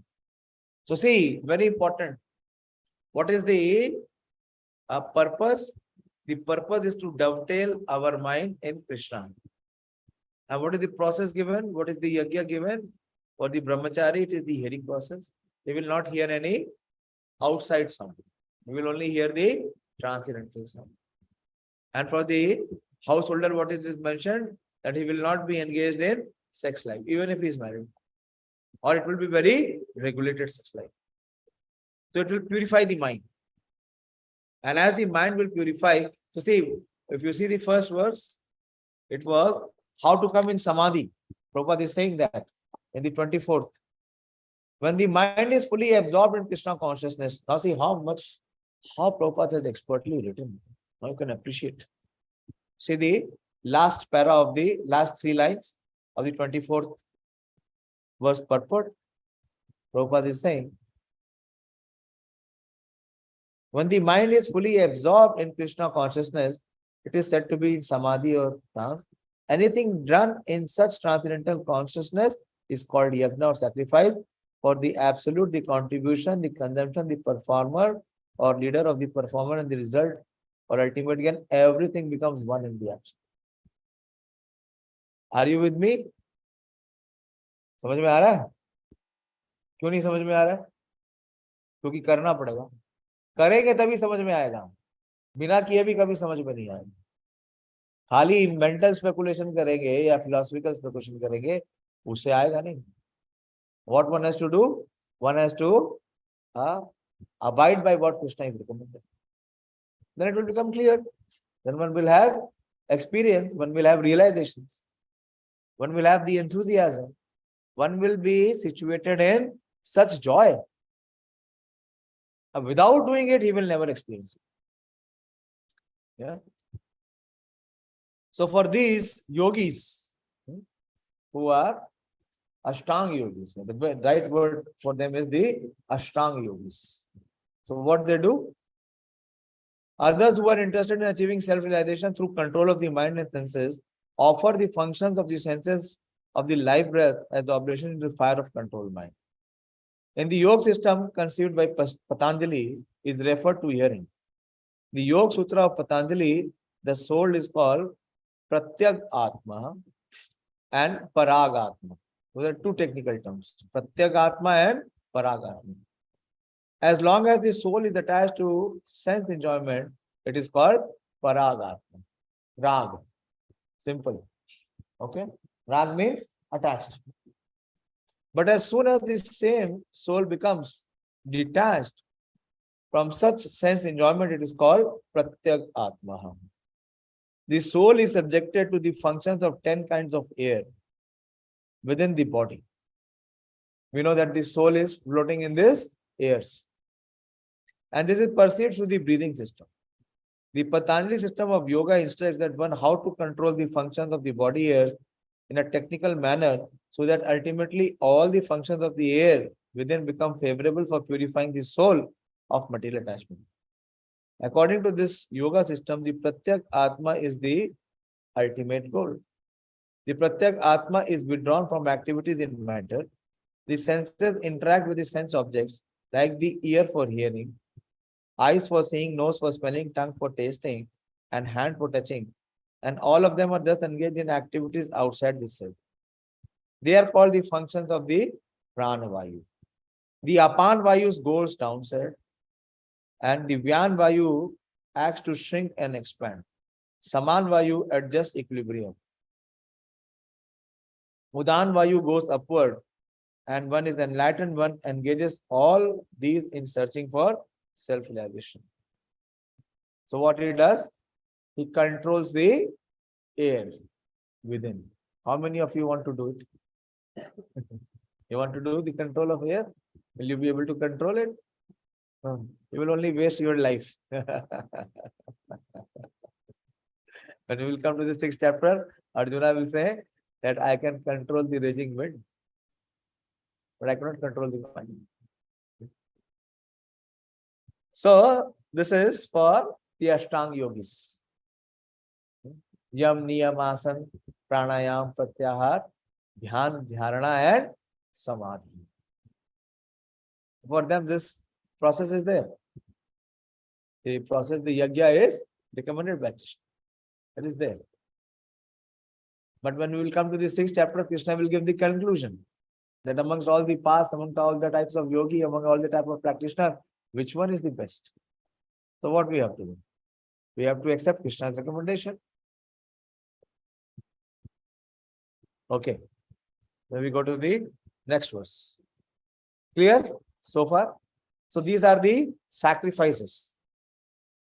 So see, very important. What is the purpose? The purpose is to dovetail our mind in Kṛṣṇa. And what is the process given? What is the yajna given? For the brahmachari, it is the hearing process. They will not hear any outside sound. We will only hear the transcendental sound. And for the householder, what it is mentioned, that he will not be engaged in sex life, even if he is married. Or it will be very regulated sex life. So it will purify the mind. And as the mind will purify, so see, if you see the first verse, it was how to come in samadhi. Prabhupada is saying that in the 24th. When the mind is fully absorbed in Kṛṣṇa consciousness, now see how Prabhupada has expertly written. Now you can appreciate. See the last para of the last 3 lines of the 24th verse purport. Prabhupada is saying, when the mind is fully absorbed in Kṛṣṇa consciousness, it is said to be in samadhi or trance. Anything done in such transcendental consciousness is called yajna or sacrifice for the absolute, the contribution, the consumption, the performer or leader of the performer, and the result or ultimate gain. Everything becomes one in the action. Are you with me? समझ में आ रहा है? क्यों नहीं समझ में आ रहा है? क्योंकि करना पड़ेगा. करेंगे तभी समझ में आएगा. बिना किए भी कभी समझ में नहीं आएगा. खाली मेंटल स्पेकुलेशन करेंगे या फिलोसफिकल स्पेकुलेशन करेंगे, उससे आएगा नहीं. What one has to do? One has to abide by what Kṛṣṇa is recommended. Then it will become clear. Then one will have experience, one will have realizations, one will have the enthusiasm, one will be situated in such joy. Without doing it, he will never experience it. Yeah. So for these yogis who are Ashtanga yogis, the right word for them is the Ashtanga yogis. So what they do? Others who are interested in achieving self-realization through control of the mind and senses offer the functions of the senses of the life breath as oblation into the fire of controlled mind. In the yoga system conceived by Patanjali is referred to herein. The Yoga Sutra of Patanjali, the soul is called Pratyag Atma and Parag Atma. Those are 2 technical terms, Pratyag Atma and Parag Atma. As long as the soul is attached to sense enjoyment, it is called Parag Atma. Rag. Simple. Okay? Rag means attached. But as soon as the same soul becomes detached from such sense enjoyment, it is called Pratyag Atma. The soul is subjected to the functions of 10 kinds of air within the body. We know that the soul is floating in this airs. And this is perceived through the breathing system. The Patanjali system of yoga instructs that one how to control the functions of the body airs in a technical manner so that ultimately all the functions of the air within become favorable for purifying the soul of material attachment. According to this yoga system, the Pratyak Atma is the ultimate goal. The Pratyak Atma is withdrawn from activities in matter. The senses interact with the sense objects, like the ear for hearing, eyes for seeing, nose for smelling, tongue for tasting, and hand for touching. And all of them are thus engaged in activities outside the self. They are called the functions of the Prana Vayu. The Apan Vayu goes downside, and the Vyan Vayu acts to shrink and expand. Saman Vayu adjusts equilibrium. Udan Vayu goes upward, and one is enlightened, one engages all these in searching for self-realization. So what he does? He controls the air within. How many of you want to do it? You want to do the control of air? Will you be able to control it? No. You will only waste your life. When we will come to the 6th chapter, Arjuna will say that I can control the raging wind, but I cannot control the mind. So this is for the Ashtanga yogis. Yam, Niyam, Asan, Pranayam, Pratyahar, Dhyan, Dharana, and Samadhi. For them, this process is there. The process, the yajna is recommended by Krishna. That is there. But when we will come to the 6th chapter, Krishna will give the conclusion that amongst all the paths, among all the types of yogi, among all the type of practitioner, which one is the best? So what we have to do? We have to accept Krishna's recommendation. Okay. Then we go to the next verse. Clear so far? So these are the sacrifices.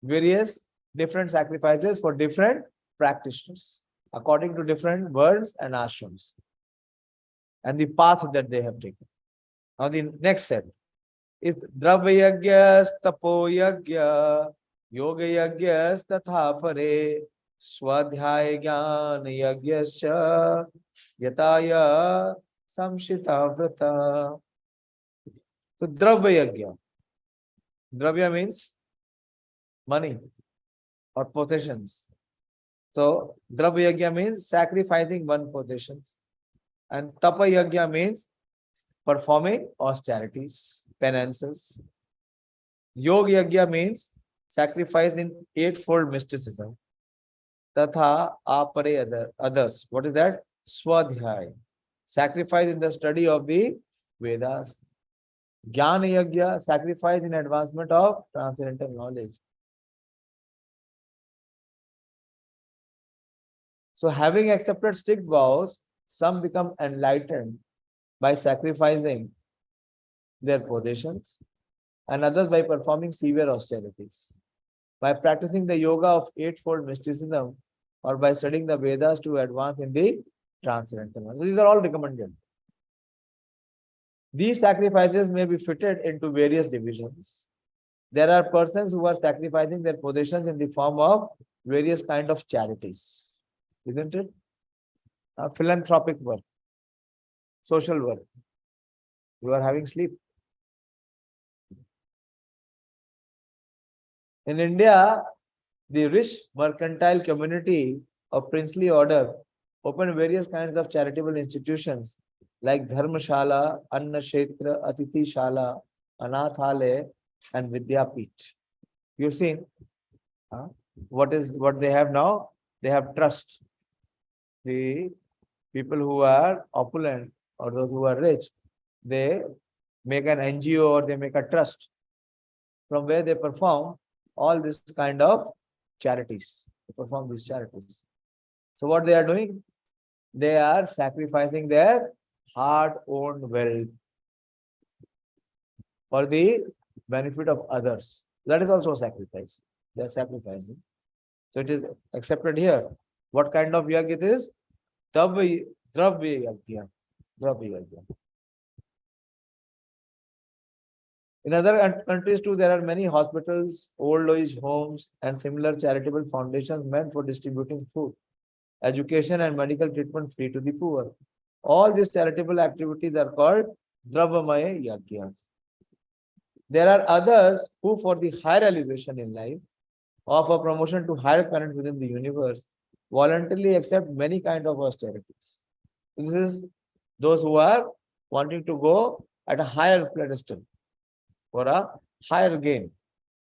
Various different sacrifices for different practitioners according to different words and ashrams and the path that they have taken. Now the next set is Dravya Yajna, Tapo Yajna, Yoga Yajna, Tatha Pare, Swadhyaya Jnana Yajna, Yataya Samshita Vrata. So Dravya Yajna. Dravya means money or possessions. So Dravya Yajna means sacrificing one possessions. And Tapa Yajna means performing austerities, penances. Yoga Yajna means sacrifice in eightfold mysticism. Tatha apare others. What is that? Swadhyaya. Sacrifice in the study of the Vedas. Jnana Yajna, sacrifice in advancement of transcendental knowledge. So having accepted strict vows, some become enlightened by sacrificing their possessions and others by performing severe austerities. By practicing the yoga of eightfold mysticism or by studying the Vedas to advance in the transcendental knowledge. These are all recommended. These sacrifices may be fitted into various divisions. There are persons who are sacrificing their possessions in the form of various kind of charities, isn't it? Philanthropic work, social work. You are having sleep. In India, the rich mercantile community of princely order opened various kinds of charitable institutions like Dharmashala, Anna Kshetra, Atiti Shala, Anathale, and Vidyapit. You've seen what they have now? They have trust. The people who are opulent or those who are rich, they make an NGO or they make a trust from where they perform all this kind of charities. They perform these charities. So what they are doing? They are sacrificing their hard-earned wealth for the benefit of others. That is also a sacrifice. They are sacrificing. So it is accepted here. What kind of yajna it is? Dravya yajna. Dravya yajna. In other countries too, there are many hospitals, old age homes, and similar charitable foundations meant for distributing food, education, and medical treatment free to the poor. All these charitable activities are called Dravamaya Yagyas. There are others who, for the higher elevation in life, offer promotion to higher planets within the universe, voluntarily accept many kind of austerities. This is those who are wanting to go at a higher pedestal for a higher gain.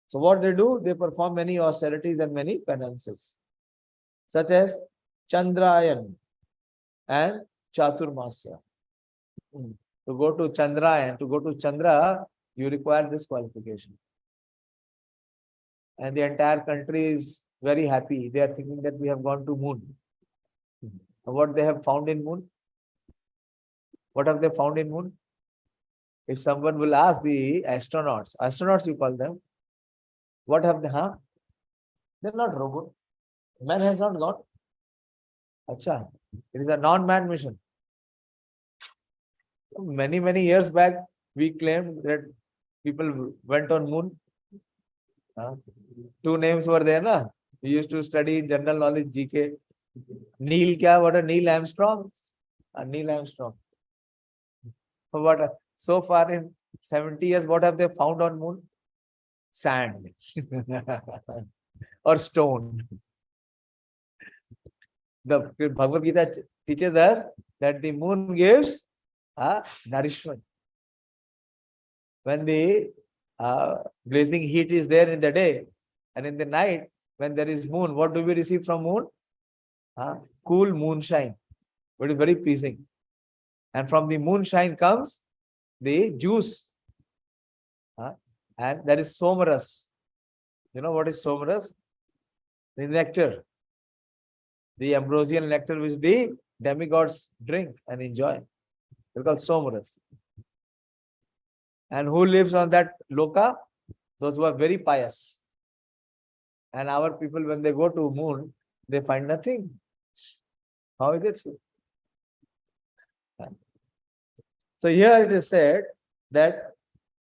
So what they do, they perform many austerities and many penances, such as Chandrayan and Chaturmasya. To go to Chandrayan, to go to Chandra, you require this qualification. And the entire country is very happy. They are thinking that we have gone to moon. What they have found in moon? What have they found in moon? If someone will ask the astronauts you call them, what have they, They're not robot. Man has not gone. Acha, it is a non-man mission. Many years back, we claimed that people went on moon. Two names were there, na? We used to study general knowledge GK. What a Neil Armstrong? Neil Armstrong. So far in 70 years, what have they found on moon? Sand or stone. The Bhagavad Gita teaches us that the moon gives nourishment. When the blazing heat is there in the day, and in the night, when there is moon, what do we receive from moon? Cool moonshine, which is very pleasing. And from the moonshine comes the juice. And there is somaras. You know what is somaras? The nectar. The ambrosial nectar which the demigods drink and enjoy. They're called somaras. And who lives on that loka? Those who are very pious. And our people, when they go to moon, they find nothing. How is it so? So here it is said that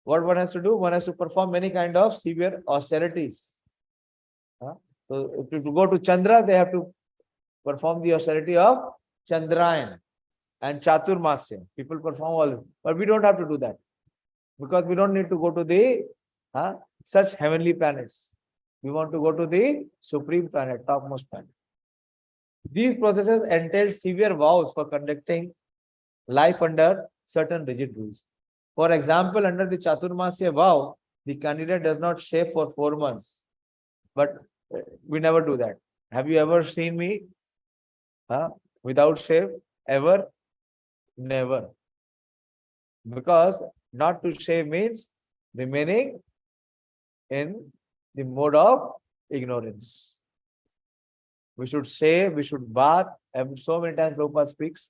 what one has to do, one has to perform many kind of severe austerities. So to go to Chandra, they have to perform the austerity of Chandrayan and Chaturmasya. People perform all, but we don't have to do that because we don't need to go to the such heavenly planets. We want to go to the supreme planet, topmost planet. These processes entail severe vows for conducting life under certain rigid rules. For example, under the Chaturmasya vow, the candidate does not shave for 4 months. But we never do that. Have you ever seen me without shave? Ever? Never. Because not to shave means remaining in the mode of ignorance. We should shave, we should bath. And so many times Prabhupada speaks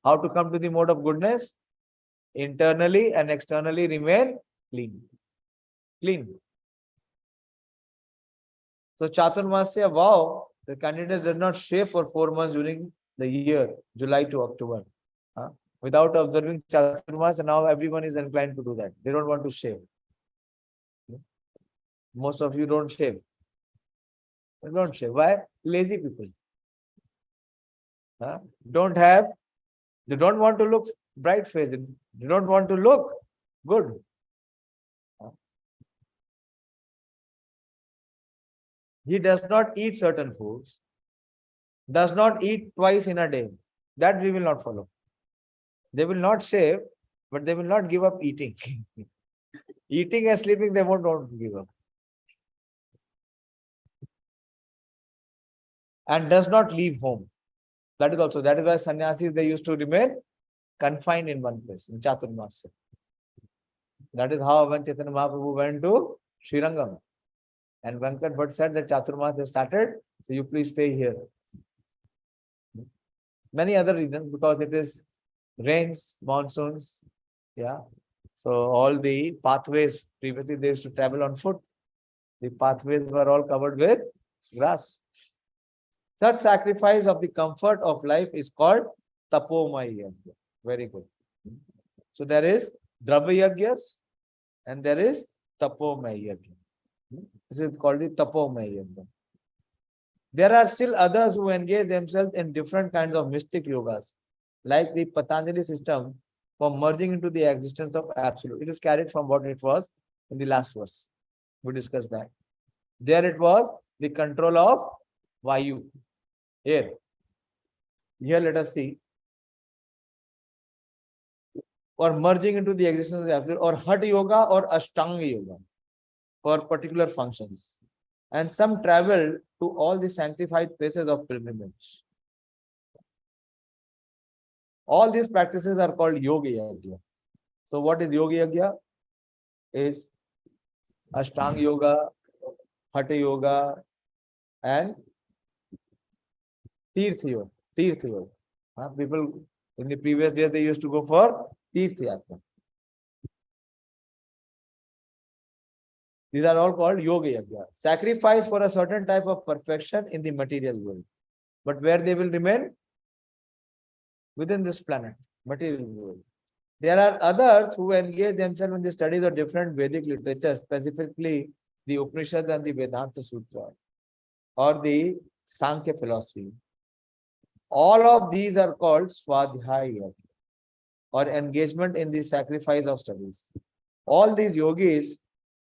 how to come to the mode of goodness. Internally and externally remain clean. Clean. So Chaturmasya vow, the candidate does not shave for 4 months during the year, July to October. Without observing Chaturmasya, now everyone is inclined to do that. They don't want to shave. Most of you don't shave. They don't shave. Why? Lazy people. They don't want to look bright faced. They don't want to look good. He does not eat certain foods, does not eat twice in a day. That we will not follow. They will not shave, but they will not give up eating. Eating and sleeping, they won't give up. And does not leave home. That is why sannyasis, they used to remain confined in one place, in Chaturmasya. That is how when Chaitanya Mahaprabhu went to Srirangam. And Venkat Bhatt said that Chaturmasya started, so you please stay here. Many other reasons, because it is rains, monsoons, So all the pathways, previously they used to travel on foot. The pathways were all covered with grass. Such sacrifice of the comfort of life is called tapomaya. Very good. So there is Dravya Yagyas and there is tapomaya yajna. This is called the tapomaya yajna. There are still others who engage themselves in different kinds of mystic yogas, like the Patanjali system for merging into the existence of absolute. It is carried from what it was in the last verse. We discussed that. There it was the control of Vayu, air. Here let us see. Or merging into the existence of the absolute, or Hatha Yoga or Ashtanga Yoga for particular functions. And some travel to all the sanctified places of pilgrimage. All these practices are called Yoga Yajna. So what is Yoga Yajna? Is Ashtanga Yoga, Hatha Yoga, and Tirtha Yoga. Tirtha Yoga. People in the previous days, they used to go for Tirtha Yatra. These are all called Yoga Yajna. Sacrifice for a certain type of perfection in the material world. But where they will remain? Within this planet, material world. There are others who engage themselves in the studies of different Vedic literature, specifically the Upanishads and the Vedanta Sutra, or the Sankhya philosophy. All of these are called Swadhyaya, or engagement in the sacrifice of studies. All these yogis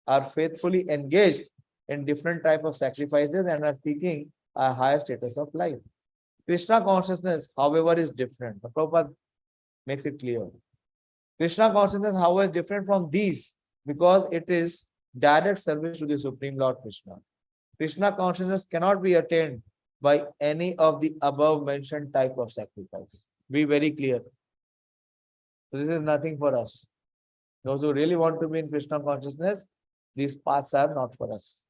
are faithfully engaged in different type of sacrifices and are seeking a higher status of life. Kṛṣṇa consciousness, however, is different. The Prabhupada makes it clear. Kṛṣṇa consciousness, however, is different from these because it is direct service to the Supreme Lord Kṛṣṇa. Kṛṣṇa consciousness cannot be attained by any of the above mentioned type of sacrifice. Be very clear. So this is nothing for us. Those who really want to be in Kṛṣṇa consciousness, these paths are not for us.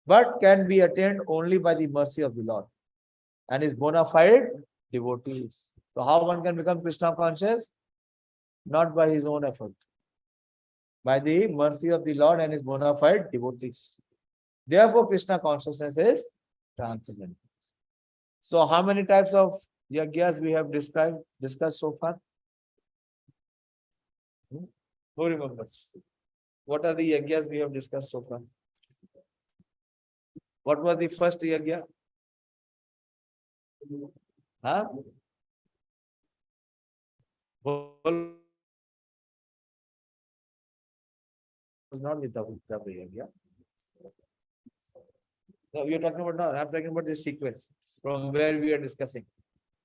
But can be attained only by the mercy of the Lord and his bona fide devotees. So how one can become Kṛṣṇa conscious? Not by his own effort. By the mercy of the Lord and his bona fide devotees. Therefore, Kṛṣṇa consciousness is transcendental. So how many types of yagyas we have discussed so far? Who remembers? What are the yagyas we have discussed so far? What was the first yagya? Huh? Was not the double yagya. No, you're talking about now. I'm talking about this sequence from where we are discussing.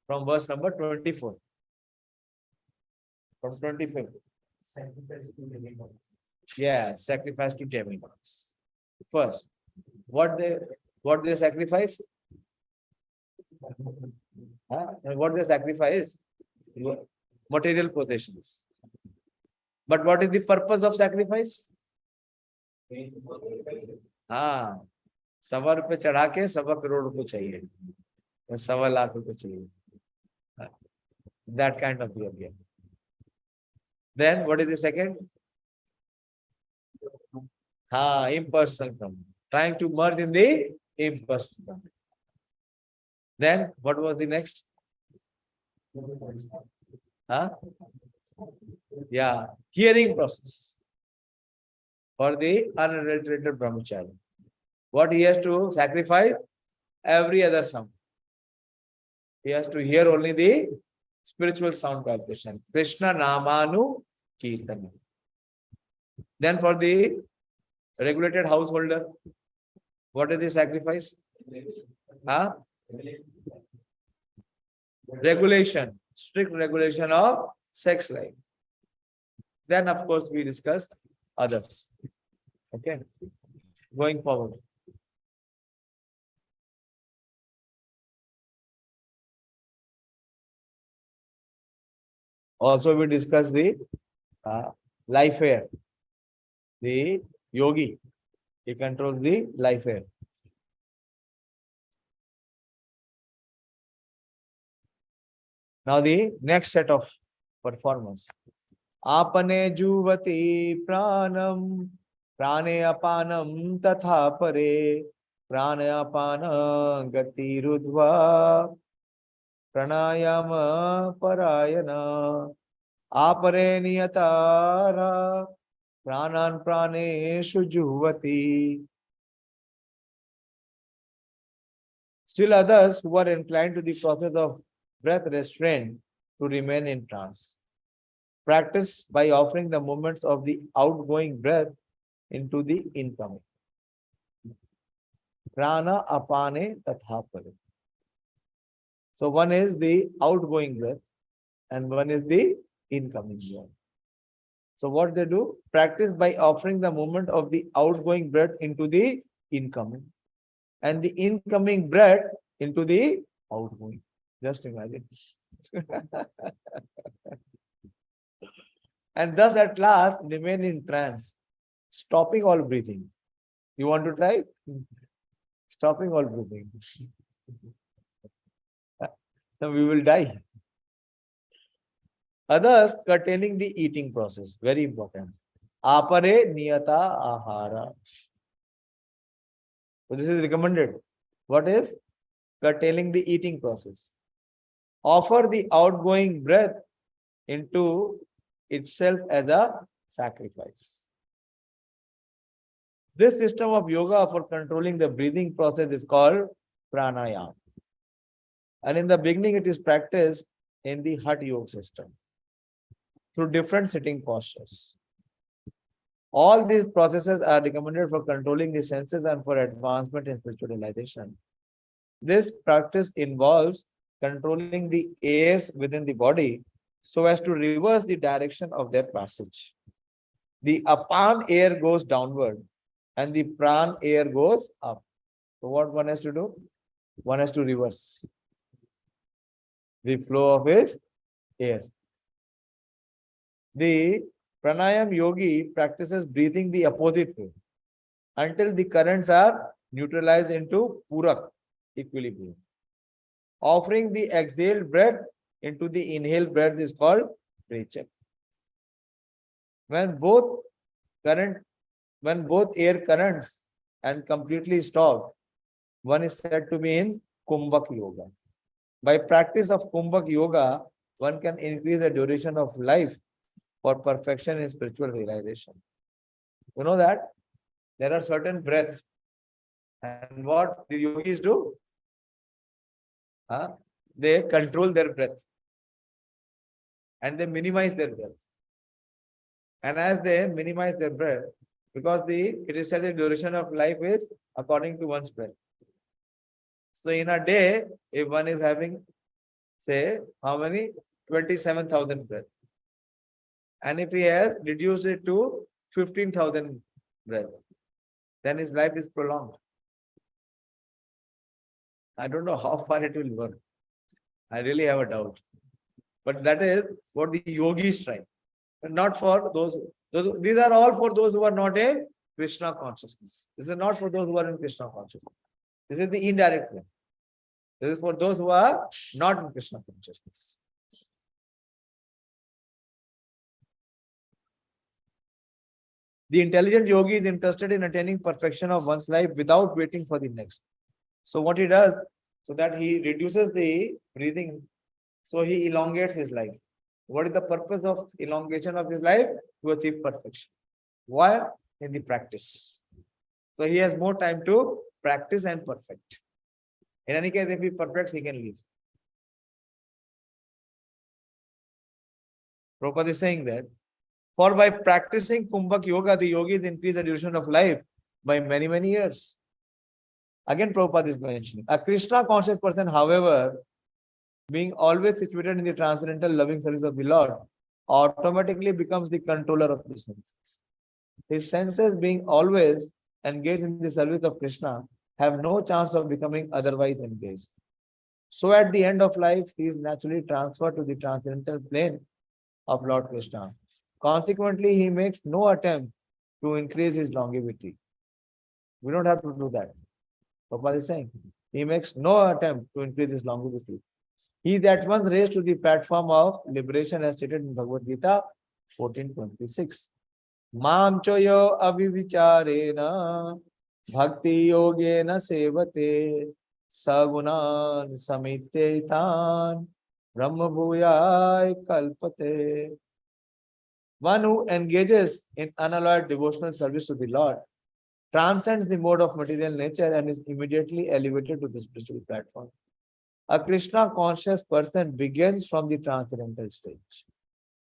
From verse number 24. From 25. Yeah, sacrifice to demigods. First, what they sacrifice? What they sacrifice? Material possessions. But what is the purpose of sacrifice? हाँ, 1.25 रुपये चढ़ा के 1.25 करोड़ रुपये चाहिए, 1.25 लाख रुपये चाहिए. That kind of yagya. Then what is the second? Impersonal company. Trying to merge in the impersonal company. Then what was the next? Yeah, hearing process for the unadulterated brahmachari. What he has to sacrifice? Every other sound. He has to hear only the spiritual sound vibration. Kṛṣṇa Namanu Kirtana. Then for the regulated householder, what is the sacrifice? Regulation, strict regulation of sex life. Then of course we discussed others. Okay, going forward. Also we discussed the life air. The yogi, he controls the life air. Now the next set of performance. Apane juvati pranam, prane apanam tatha pare, prane apana gati rudva, pranayama parayana, apare niyatara, Pranan praneshu juhvati. Still others who are inclined to the process of breath restraint to remain in trance. Practice by offering the movements of the outgoing breath into the incoming. Prana apane tatha pare. So one is the outgoing breath and one is the incoming breath. So what they do? Practice by offering the movement of the outgoing breath into the incoming and the incoming breath into the outgoing. Just imagine. And thus at last remain in trance, stopping all breathing. You want to try? Stopping all breathing. So we will die. Others curtailing the eating process. Very important. Apare niyata ahara. So this is recommended. What is? Curtailing the eating process. Offer the outgoing breath into itself as a sacrifice. This system of yoga for controlling the breathing process is called pranayama. And in the beginning, it is practiced in the Hatha Yoga system through different sitting postures. All these processes are recommended for controlling the senses and for advancement in spiritual realization. This practice involves controlling the airs within the body so as to reverse the direction of their passage. The apan air goes downward and the pran air goes up. So what one has to do? One has to reverse the flow of his air. The pranayam yogi practices breathing the opposite way until the currents are neutralized into purak, equilibrium. Offering the exhaled breath into the inhaled breath is called prechak. When both air currents and completely stop, one is said to be in kumbhak yoga. By practice of kumbhak yoga, one can increase the duration of life for perfection in spiritual realization. You know that there are certain breaths, and what the yogis do? They control their breath and they minimize their breath. And as they minimize their breath, because it is said the duration of life is according to one's breath. So in a day, if one is having, say, how many? 27,000 breaths. And if he has reduced it to 15,000 breaths, then his life is prolonged. I don't know how far it will work. I really have a doubt. But that is what the yogis try. And not for those. These are all for those who are not in Kṛṣṇa consciousness. This is not for those who are in Kṛṣṇa consciousness. This is the indirect way. This is for those who are not in Kṛṣṇa consciousness. The intelligent yogi is interested in attaining perfection of one's life without waiting for the next. So what he does, so that he reduces the breathing, so he elongates his life. What is the purpose of elongation of his life? To achieve perfection. Why? In the practice. So he has more time to practice and perfect. In any case, if he perfects, he can leave. Prabhupada is saying that, for by practicing Kumbhak Yoga, the yogis increase the duration of life by many, many years. Again, Prabhupada is mentioning. A Kṛṣṇa conscious person, however, being always situated in the transcendental loving service of the Lord, automatically becomes the controller of the senses. His senses, being always engaged in the service of Kṛṣṇa, have no chance of becoming otherwise engaged. So at the end of life, he is naturally transferred to the transcendental plane of Lord Kṛṣṇa. Consequently, he makes no attempt to increase his longevity. We don't have to do that. Prabhupada is saying, he makes no attempt to increase his longevity. He is at once raised to the platform of liberation as stated in Bhagavad Gita 14:26. Mam choyo avivicharena bhakti yogena sevate sagunan samityetan brahma bhuyai kalpate. One who engages in unalloyed devotional service to the Lord transcends the mode of material nature and is immediately elevated to the spiritual platform. A Krishna conscious person begins from the transcendental stage.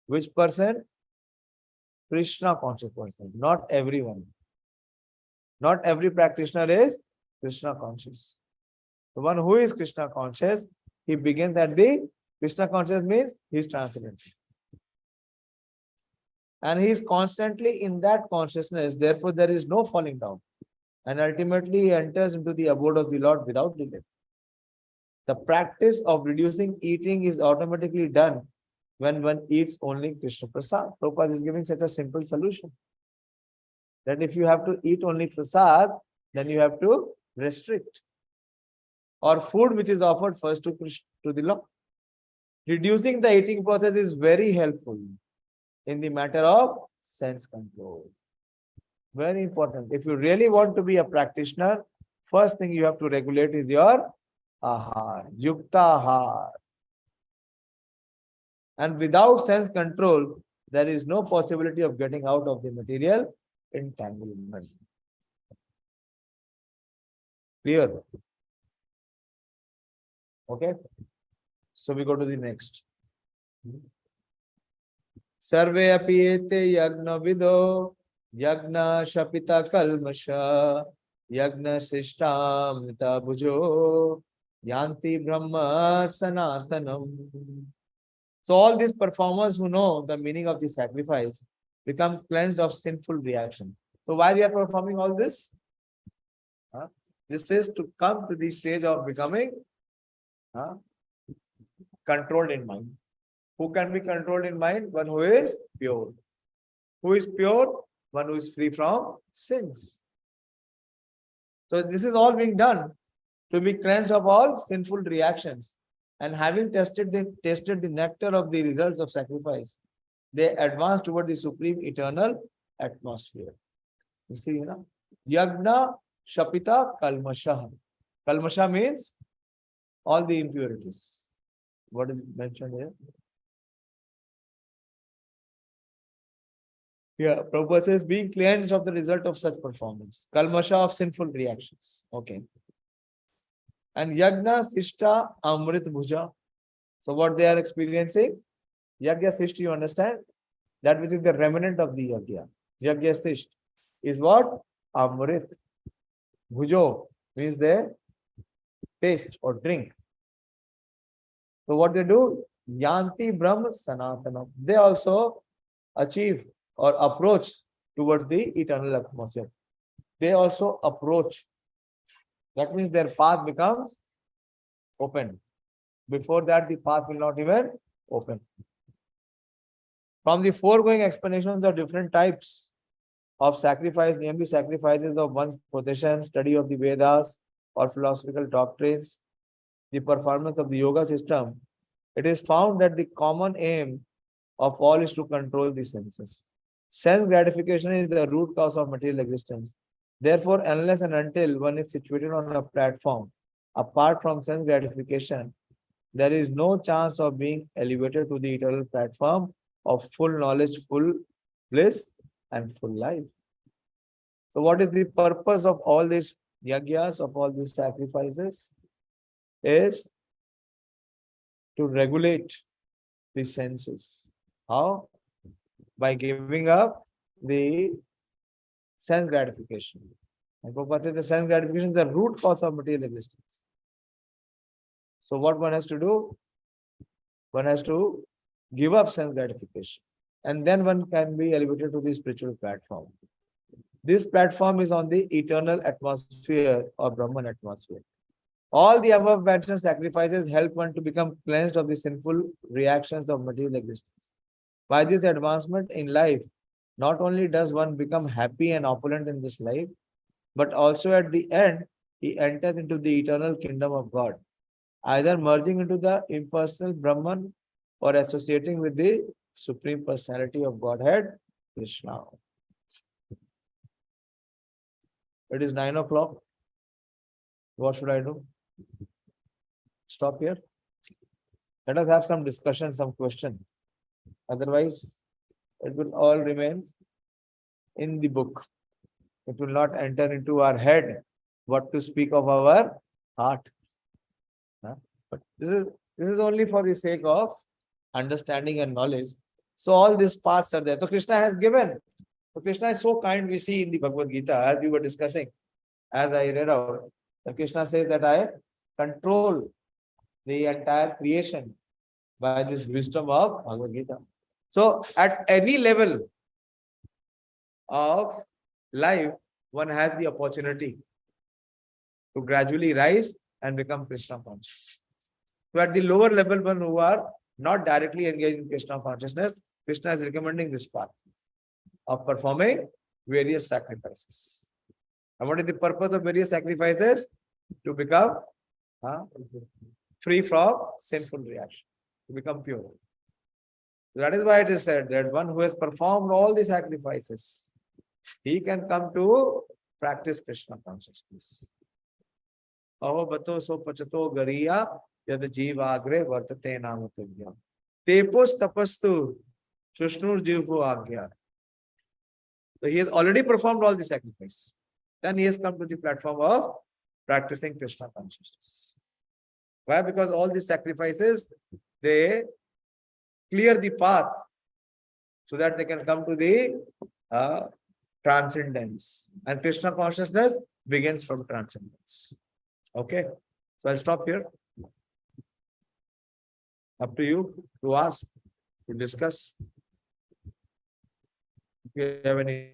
Which person? Krishna conscious person. Not everyone. Not every practitioner is Krishna conscious. The one who is Krishna conscious, he begins at the Krishna conscious means he is transcendental. And he is constantly in that consciousness, therefore there is no falling down. And ultimately he enters into the abode of the Lord without delay. The practice of reducing eating is automatically done when one eats only Krishna Prasad. Prabhupada is giving such a simple solution. That if you have to eat only Prasad, then you have to restrict. Or food which is offered first to the Lord. Reducing the eating process is very helpful in the matter of sense control. Very important. If you really want to be a practitioner, first thing you have to regulate is your ahar, yukta ahar. And without sense control, there is no possibility of getting out of the material entanglement. Clear? Okay. So we go to the next. Sarve api ete yagna vido yagna shapita kalmasha yagna sishtamita bhujo yanti brahma sanatanam. So all these performers who know the meaning of the sacrifice become cleansed of sinful reaction. So why they are performing all this? This is to come to the stage of becoming controlled in mind. Who can be controlled in mind? One who is pure. Who is pure? One who is free from sins. So this is all being done to be cleansed of all sinful reactions. And having tasted the nectar of the results of sacrifice, they advance toward the supreme eternal atmosphere. You see, Yagna Shapita Kalmasha. Kalmasha means all the impurities. What is mentioned here? Yeah, Prabhupada says being cleansed of the result of such performance. Kalmasha of sinful reactions. Okay. And Yagna Sishta Amrit Bhuja. So what they are experiencing? Yagya Sishta, you understand? That which is the remnant of the Yagya. Yagya Sishta is what? Amrit. Bhujo means they taste or drink. So what they do? Yanti Brahma Sanatanam. They also achieve or approach towards the eternal atmosphere. They also approach. That means their path becomes open. Before that, the path will not even open. From the foregoing explanations of different types of sacrifice, namely sacrifices of one's possessions, study of the Vedas or philosophical doctrines, the performance of the yoga system, it is found that the common aim of all is to control the senses. Sense gratification is the root cause of material existence. Therefore, unless and until one is situated on a platform, apart from sense gratification, there is no chance of being elevated to the eternal platform of full knowledge, full bliss, and full life. So what is the purpose of all these yagyas, of all these sacrifices? Is to regulate the senses. How? By giving up the sense gratification. And Prabhupada says the sense gratification is the root cause of material existence. So what one has to do? One has to give up sense gratification. And then one can be elevated to the spiritual platform. This platform is on the eternal atmosphere or Brahman atmosphere. All the above mentioned sacrifices help one to become cleansed of the sinful reactions of material existence. By this advancement in life, not only does one become happy and opulent in this life, but also at the end, he enters into the eternal kingdom of God, either merging into the impersonal Brahman or associating with the Supreme Personality of Godhead, Krishna. It is 9 o'clock. What should I do? Stop here? Let us have some discussion, some question. Otherwise, It will all remain in the book. It will not enter into our head what to speak of our heart. Huh? But this is only for the sake of understanding and knowledge. So all these parts are there. So Krishna has given. So Krishna is so kind, we see in the Bhagavad Gita, as we were discussing, as I read out, that Krishna says that I control the entire creation by this wisdom of Bhagavad Gita. So at any level of life, one has the opportunity to gradually rise and become Krishna conscious. So at the lower level, one who are not directly engaged in Krishna consciousness, Krishna is recommending this path of performing various sacrifices. And what is the purpose of various sacrifices? To become free from sinful reaction, to become pure. That is why it is said that one who has performed all the sacrifices, he can come to practice Krishna consciousness. Aho bato so pachato gariya yad jivagre vartate namatubhyam. Tepos tapastu Shrushnur Jivhu Agya. So he has already performed all the sacrifice. Then he has come to the platform of practicing Krishna consciousness. Why? Because all these sacrifices, they clear the path so that they can come to the transcendence. And Krishna consciousness begins from transcendence. Okay? So I'll stop here. Up to you to ask, to discuss. If you have any.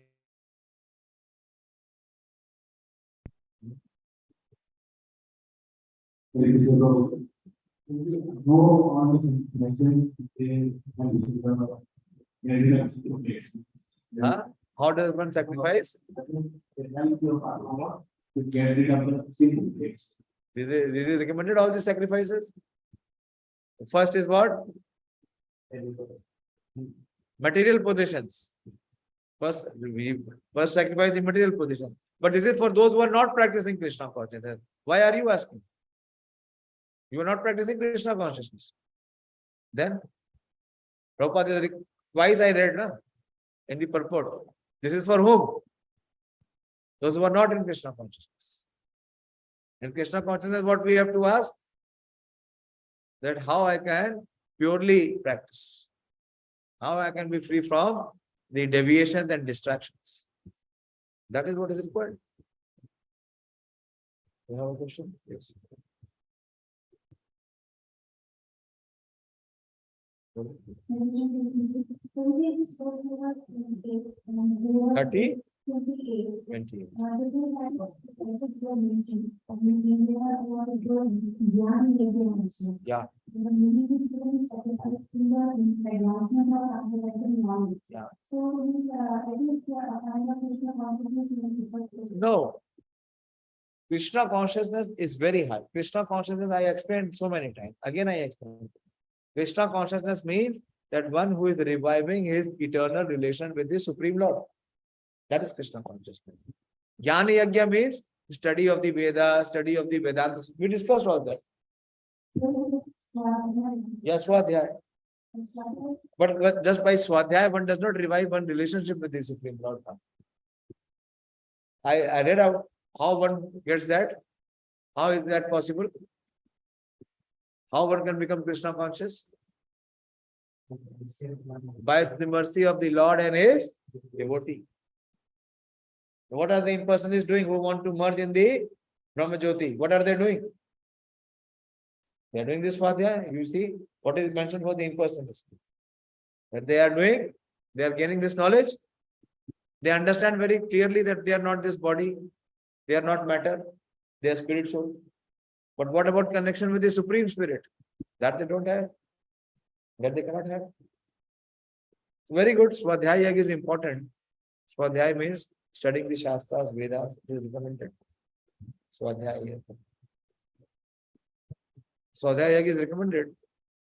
How does one sacrifice? This is recommended, all these sacrifices. First is what? Material possessions. First sacrifice the material possession. But this is for those who are not practicing Krishna consciousness. Why are you asking? You are not practicing Krishna consciousness. Then, Prabhupada, twice I read in the purport. This is for whom? Those who are not in Krishna consciousness. In Krishna consciousness, what we have to ask? That how I can purely practice. How I can be free from the deviations and distractions. That is what is required. You have a question? Yes. 30? 28. Yeah. Yeah. No. Krishna consciousness is very high. Krishna consciousness, I explained so many times. Again, I explained. Krishna consciousness means that one who is reviving his eternal relation with the Supreme Lord. That is Krishna consciousness. Jnana Yajna means study of the Veda, study of the Vedanta. We discussed all that. Yes, Swadhyaya. But just by Swadhyaya, one does not revive one relationship with the Supreme Lord. I read out how one gets that. How is that possible? How one can become Krishna conscious? By the mercy of the Lord and his devotee. What are the impersonalists doing who want to merge in the Brahma Jyoti? What are they doing? They are doing this Swadhyaya. You see what is mentioned for the impersonalists. That they are doing, they are gaining this knowledge. They understand very clearly that they are not this body, they are not matter, they are spirit soul. But what about connection with the Supreme Spirit? That they don't have. That they cannot have. So very good. Swadhyaya Yajna is important. Swadhyaya means studying the Shastras, Vedas. It is recommended. Swadhyaya Yajna. Swadhyaya Yajna is recommended.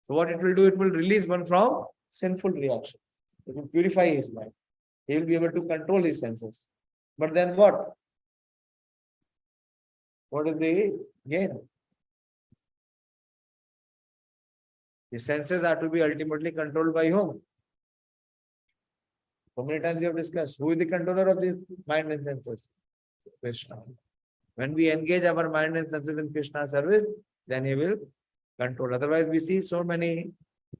So what it will do, it will release one from sinful reaction. It will purify his mind. He will be able to control his senses. But then what? What is the gain? The senses are to be ultimately controlled by whom? So many times we have discussed who is the controller of the mind and senses? Krishna. When we engage our mind and senses in Krishna service, then he will control. Otherwise, we see so many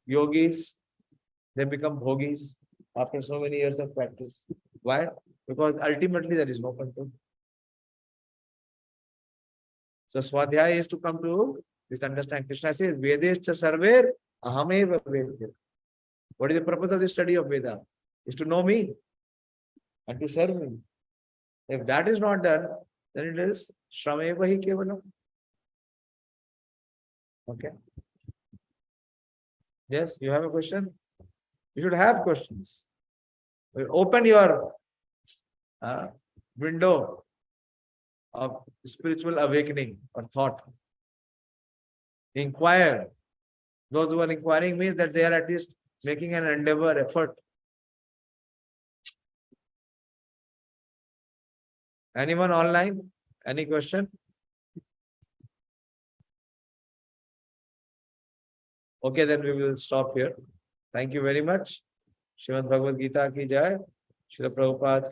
yogis, they become bhogis after so many years of practice. Why? Because ultimately there is no control. So Swadhyaya is to come to this understanding. Krishna says, Vedescha sarver ahameva vedya. What is the purpose of the study of Veda? Is to know me and to serve me. If that is not done, then it is shrameva hi kevalam. Okay. Yes, you have a question? You should have questions. Open your window of spiritual awakening or thought. Inquire. Those who are inquiring means that they are at least making an endeavor, effort. Anyone online? Any question? Okay, then we will stop here. Thank you very much. Srimad Bhagavad Gita ki jai. Srila Prabhupada ki